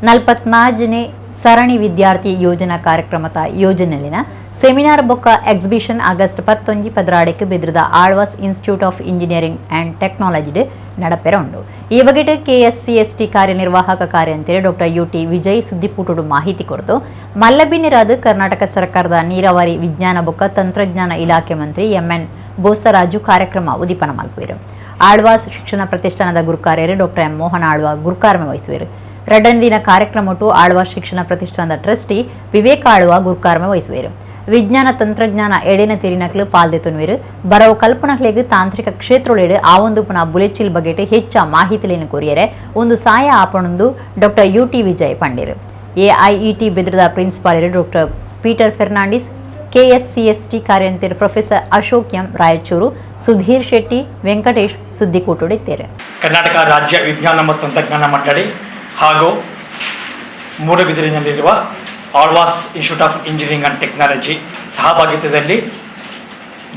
44ನೇ ಸರಣಿ ವಿದ್ಯಾರ್ಥಿ ಯೋಜನಾ ಕಾರ್ಯಕ್ರಮದ ಯೋಜನೆಯಲ್ಲಿನ ಸೆಮಿನಾರ್ ಬೊಕ್ಕ ಎಕ್ಸಿಬಿಷನ್ ಆಗಸ್ಟ್ 19-18 ಬೆದ್ರದ Alva's institute of engineering and technology ನಡಪೆರ ಉಂಡು. ಈ ಬಗೆಟ್ ಕೆಎಸ್ಸಿಎಸ್ಟಿ ಕಾರ್ಯನಿರ್ವಾಹಕ ಕಾರ್ಯಂತರಿ ಡಾಕ್ಟರ್ ಯುಟಿ ವಿಜಯ್ ಸುದ್ದಿಪೂಟುಡು ಮಾಹಿತಿ ಕೊರತು ಮಲ್ಲಬಿನಿರಾದ ಕರ್ನಾಟಕ ಸರ್ಕಾರದ ನೀರಾವರಿ ವಿಜ್ಞಾನ ಬೊಕ್ಕ ತಂತ್ರಜ್ಞಾನ ಇಲಾಖೆ ಮಂತ್ರಿ ಎಂಎನ್ ಬೋಸರಾಜು ಕಾರ್ಯಕ್ರಮ ಉದೀಪನ ಮಲ್ಪುವರು. ಆಳ್ವಾಸ್ ಶಿಕ್ಷಣ ಪ್ರತಿಷ್ಠಾನದ ಗುರುಕಾರ್ಯರು ಡಾಕ್ಟರ್ ಎಂ ಮೋಹನ್ ಆಳ್ವ ಗುರುಕಾರ್ಯ ವಹಿಸುವರು. ಎರಡನೇ ಕಾರ್ಯಕ್ರಮಟು ಆಳ್ವಾಸ್ ಶಿಕ್ಷಣ ಪ್ರತಿಷ್ಠಾನದ ಟ್ರಸ್ಟಿ ವಿವೇಕ್ ಆಳ್ವ ಗುರುಕಾರ್ಯ ವಹಿಸುವರು. ವಿಜ್ಞಾನ ತಂತ್ರಜ್ಞಾನ ಎಡೆನ ತಿರಿನಕ್ಲು ಪಾಲ್ದೆತುನ್ವೇರು ಬರವು ಕಲ್ಪನಕ್ಲೆಗ್ ತಾಂತ್ರಿಕ ಕ್ಷೇತ್ರೊಳೆಡು ಆ ಒಂದು ಪುನಃ ಬುಲೆಚಿಲ್ ಬಗೆಟ್ ಹೆಚ್ಚ ಮಾಹಿತಿಲೇನು ಕೊರಿಯರೆ ಒಂದು ಸಹಾಯ ಆಪಣೊಂದು ಡಾಕ್ಟರ್ ಯುಟಿ ವಿಜಯ್ ಪಂಡಿರು. ಎಐಇಟಿ ಬೆದ್ರದ principal doctor Peter Fernandes, KSCST ಕಾರ್ಯಂತರಿ ಪ್ರೊಫೆಸರ್ ಅಶೋಕ್ ಎಂ ರಾಯಚೂರು, ಸುಧೀರ್ ಶೆಟ್ಟಿ, ವೆಂಕಟೇಶ್ ಸುದ್ದಿಕೂಟುಡಿದ್ದೇರೆ. ಕರ್ನಾಟಕ ರಾಜ್ಯ ವಿಜ್ಞಾನ ಮತ್ತು ತಂತ್ರಜ್ಞಾನ ಮಂಡಳಿ ಹಾಗೂ ಮೂಡಬಿದಿರಿನಲ್ಲಿರುವ Alva's institute of engineering and technology ಸಹಭಾಗಿತ್ವದಲ್ಲಿ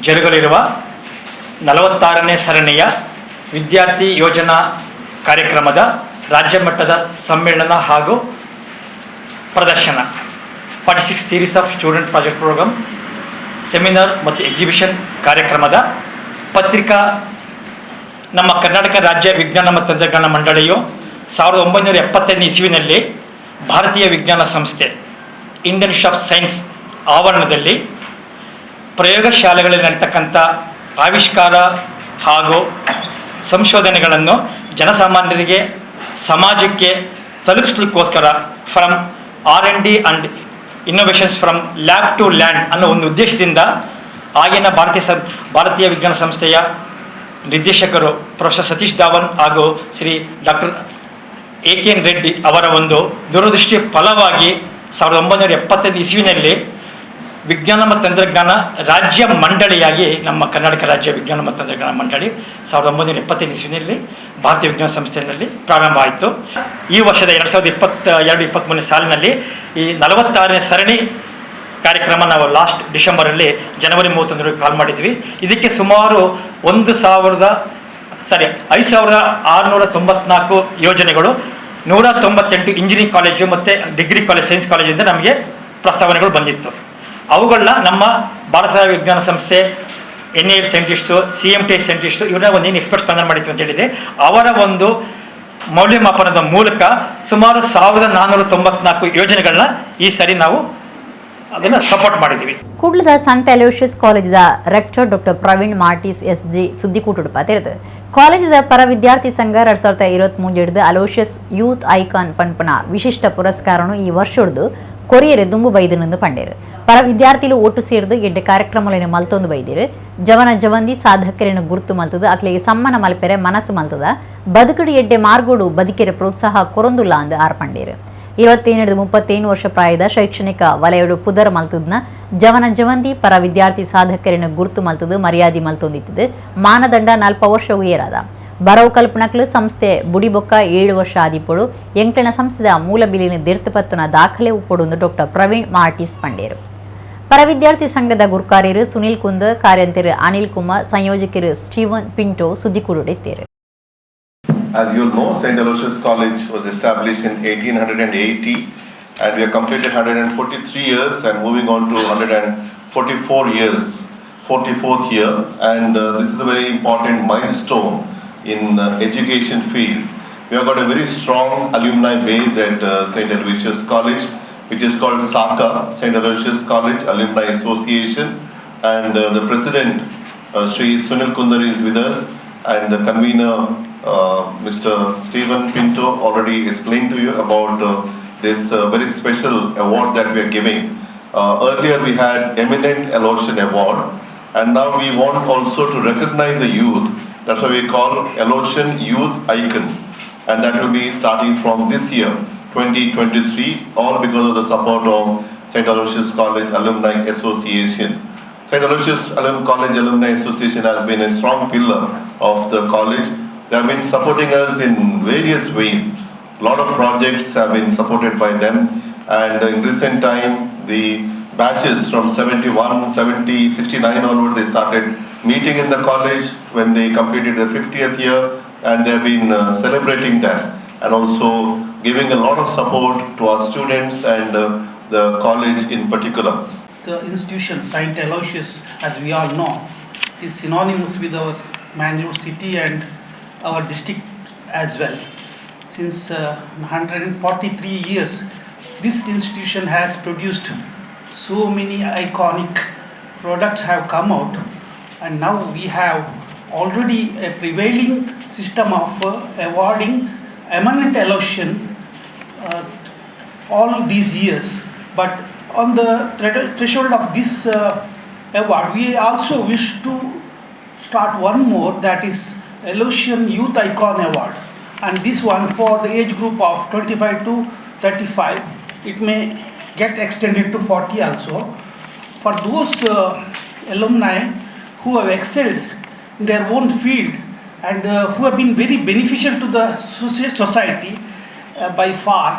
ಜರುಗಲಿರುವ 46ನೇ ಸರಣಿಯ ವಿದ್ಯಾರ್ಥಿ ಯೋಜನಾ ಕಾರ್ಯಕ್ರಮದ ರಾಜ್ಯ ಮಟ್ಟದ ಸಮ್ಮೇಳನ ಹಾಗೂ ಪ್ರದರ್ಶನ 46 series of student project programme seminar ಮತ್ತು ಎಕ್ಸಿಬಿಷನ್ ಕಾರ್ಯಕ್ರಮದ ಪತ್ರಿಕಾ ನಮ್ಮ ಕರ್ನಾಟಕ ರಾಜ್ಯ ವಿಜ್ಞಾನ ಮತ್ತು ತಂತ್ರಜ್ಞಾನ ಮಂಡಳಿಯು 1975 ಇಸ್ವಿನಲ್ಲಿ ಭಾರತೀಯ ವಿಜ್ಞಾನ ಸಂಸ್ಥೆ ಇಂಡಿಯನ್ ಇನ್ಸ್ಟಿಟ್ಯೂಟ್ ಆಫ್ ಸೈನ್ಸ್ ಆವರಣದಲ್ಲಿ ಪ್ರಯೋಗಶಾಲೆಗಳಲ್ಲಿ ನಡೀತಕ್ಕಂಥ ಆವಿಷ್ಕಾರ ಹಾಗೂ ಸಂಶೋಧನೆಗಳನ್ನು ಜನಸಾಮಾನ್ಯರಿಗೆ ಸಮಾಜಕ್ಕೆ ತಲುಪಿಸಲಿಕ್ಕೋಸ್ಕರ from R&D and innovations from lab to land ಅನ್ನೋ ಒಂದು ಉದ್ದೇಶದಿಂದ ಆಗಿನ ಭಾರತೀಯ ವಿಜ್ಞಾನ ಸಂಸ್ಥೆಯ ನಿರ್ದೇಶಕರು ಪ್ರೊಫೆಸರ್ ಸತೀಶ್ ಧಾವನ್ ಹಾಗೂ ಶ್ರೀ ಡಾಕ್ಟರ್ AK ರೆಡ್ಡಿ ಅವರ ಒಂದು ದೂರದೃಷ್ಟಿಯ ಫಲವಾಗಿ 1975 ಇಸ್ವಿನಲ್ಲಿ ವಿಜ್ಞಾನ ಮತ್ತು ತಂತ್ರಜ್ಞಾನ ರಾಜ್ಯ ಮಂಡಳಿಯಾಗಿ ನಮ್ಮ ಕರ್ನಾಟಕ ರಾಜ್ಯ ವಿಜ್ಞಾನ ಮತ್ತು ತಂತ್ರಜ್ಞಾನ ಮಂಡಳಿ 1975 ಇಸ್ವಿನಲ್ಲಿ ಭಾರತೀಯ ವಿಜ್ಞಾನ ಸಂಸ್ಥೆಯಲ್ಲಿ ಪ್ರಾರಂಭ ಆಯಿತು. ಈ ವರ್ಷದ 2022-23 ಸಾಲಿನಲ್ಲಿ ಈ 46ನೇ ಸರಣಿ ಕಾರ್ಯಕ್ರಮ ನಾವು ಲಾಸ್ಟ್ ಡಿಸೆಂಬರಲ್ಲಿ ಜನವರಿ 31 ಕಾಲ್ ಮಾಡಿದ್ವಿ. ಇದಕ್ಕೆ ಸುಮಾರು 5,694 ಯೋಜನೆಗಳು 198 ಇಂಜಿನಿಯರಿಂಗ್ ಕಾಲೇಜು ಮತ್ತು ಡಿಗ್ರಿ ಕಾಲೇಜ್ ಸೈನ್ಸ್ ಕಾಲೇಜಿಂದ ನಮಗೆ ಪ್ರಸ್ತಾವನೆಗಳು ಬಂದಿತ್ತು. ಅವುಗಳನ್ನ ನಮ್ಮ ಭಾರತ ವಿಜ್ಞಾನ ಸಂಸ್ಥೆ NIL ಸೈಂಟಿಸ್ಟು CMT ಸೈಂಟಿಸ್ಟು ಇವರ ಒಂದು ಏನು ಎಕ್ಸ್ಪರ್ಟ್ಸ್ ಪ್ಯಾನಲ್ ಮಾಡಿತ್ತು ಅಂತ ಹೇಳಿದೆ. ಅವರ ಒಂದು ಮೌಲ್ಯಮಾಪನದ ಮೂಲಕ ಸುಮಾರು 1,494 ಯೋಜನೆಗಳನ್ನ ಈ ಸರಿ ನಾವು ಅದನ್ನು ಸಪೋರ್ಟ್ ಮಾಡಿದ್ದೀವಿ. ಕೂಡ್ಲದ ಸಂತ Aloysius ಕಾಲೇಜದ rector doctor Praveen ಮಾರ್ಟಿಸ್ SG ಸುದ್ದಿಕೂಟುಡು ಪಾತಿರದು. ಕಾಲೇಜದ ಪರ ವಿದ್ಯಾರ್ಥಿ ಸಂಘ 2023 ಹಿಡಿದು ಅಲೋಷಿಯಸ್ ಯೂತ್ ಐಕಾನ್ ಪನ್ಪನ ವಿಶಿಷ್ಟ ಪುರಸ್ಕಾರನು ಈ ವರ್ಷ ಹಿಡಿದು ಕೊರಿಯರೆ ದುಂಬು ಬೈದನೆಂದು ಪಂಡೇರು. ಪರ ವಿದ್ಯಾರ್ಥಿಗಳು ಒಟ್ಟು ಸೇರಿದು 8 ಕಾರ್ಯಕ್ರಮಗಳನ್ನು ಮಲ್ತೊಂದು ಬೈದಿರು. ಜವನ ಜವಂದಿ ಸಾಧಕರನ್ನು ಗುರುತು ಮಲ್ತದ ಅಕ್ಲೆಗೆ ಸಮ್ಮನ ಮಲ್ಪೆರೆ ಮನಸ್ಸು ಮಲ್ತದ ಬದುಕಡಿ ಎಡ್ಡೆ ಮಾರ್ಗೋಡು ಬದುಕೆರೆ ಪ್ರೋತ್ಸಾಹ ಕೊರೊಂದುಲ್ಲ ಅಂದು ಆರ್ಪಂಡೇರು. 21-31 ವರ್ಷ ಪ್ರಾಯದ ಶೈಕ್ಷಣಿಕ ವಲಯಡು ಪುದರ್ ಮಲ್ತದ್ನ ಜವನ ಜವಂದಿ ಪರ ವಿದ್ಯಾರ್ಥಿ ಸಾಧಕರನ್ನು ಗುರುತು ಮಲ್ತದು ಮರ್ಯಾದೆ ಮಲ್ತೊಂದಿತ್ತು ಮಾನದಂಡ 40 ವರ್ಷ ಉಯರದ ಬರವು ಕಲ್ಪನಕ್ಲು ಸಂಸ್ಥೆ ಬುಡಿಬೊಕ್ಕ 7 ವರ್ಷ ಆದಿಪೊಡು ಎಂಕ್ಲನ ಸಂಸ್ಥೆದ ಮೂಲ ಬಿಲಿನ ದಿರ್ತಪತ್ತನ ದಾಖಲೆ ಉಪ್ಪೊಡು ಡಾಕ್ಟರ್ ಪ್ರವೀಣ್ ಮಾರ್ಟಿಸ್ ಪಂಡೇರು ಪರ ವಿದ್ಯಾರ್ಥಿ ಸಂಘದ ಗುರುಕಾರ್ಯರು ಸುನಿಲ್ ಕುಂದ್ ಕಾರ್ಯಂತರ ಅನಿಲ್ ಕುಮಾರ್ ಸಂಯೋಜಕರು ಸ್ಟೀವನ್ ಪಿಂಟೋ ಸುದ್ದಿಕೂಡಿದ್ದೇರು. As you know, St. Aloysius College was established in 1880 and we have completed 143 years and moving on to 144 years, 44th year, and this is a very important milestone in the education field. We have got a very strong alumni base at St. Aloysius College, which is called SACA, St. Aloysius College Alumni Association, and the president, Sri Sunil Kundar, is with us, and the convener, Mr. Stephen Pinto, already explained to you about this very special award that we are giving. Earlier we had Eminent Aloysian Award, and now we want also to recognize the youth. That's why we call Aloysian Youth Icon, and that will be starting from this year, 2023, all because of the support of St. Aloysius College Alumni Association. St. Aloysius College Alumni Association has been a strong pillar of the college. They have been supporting us in various ways. A lot of projects have been supported by them, and in recent time, the batches from 71, 70, 69 onward, they started meeting in the college when they completed their 50th year, and they have been celebrating that and also giving a lot of support to our students and the college in particular. The institution, St. Aloysius, as we all know, is synonymous with our Mangaluru city and our district as well. Since 143 years, this institution has produced so many iconic products have come out, and now we have already a prevailing system of awarding eminent Aloysian all these years. But on the threshold of this award, we also wish to start one more, that is Aloysian Youth Icon Award, and this one for the age group of 25 to 35. It may get extended to 40 also. For those alumni who have excelled in their own field and who have been very beneficial to the society by far,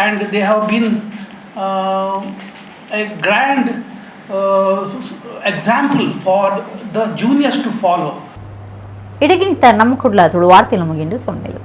and they have been a grand example for the juniors to follow. ಇಡಗಿಂತ ನಮ್ಮ ಕುಡ್ಲ ತುಳು ವಾರ್ತೆಲು ಮುಗಿಂಡು ಸೊನ್ನೆಲು.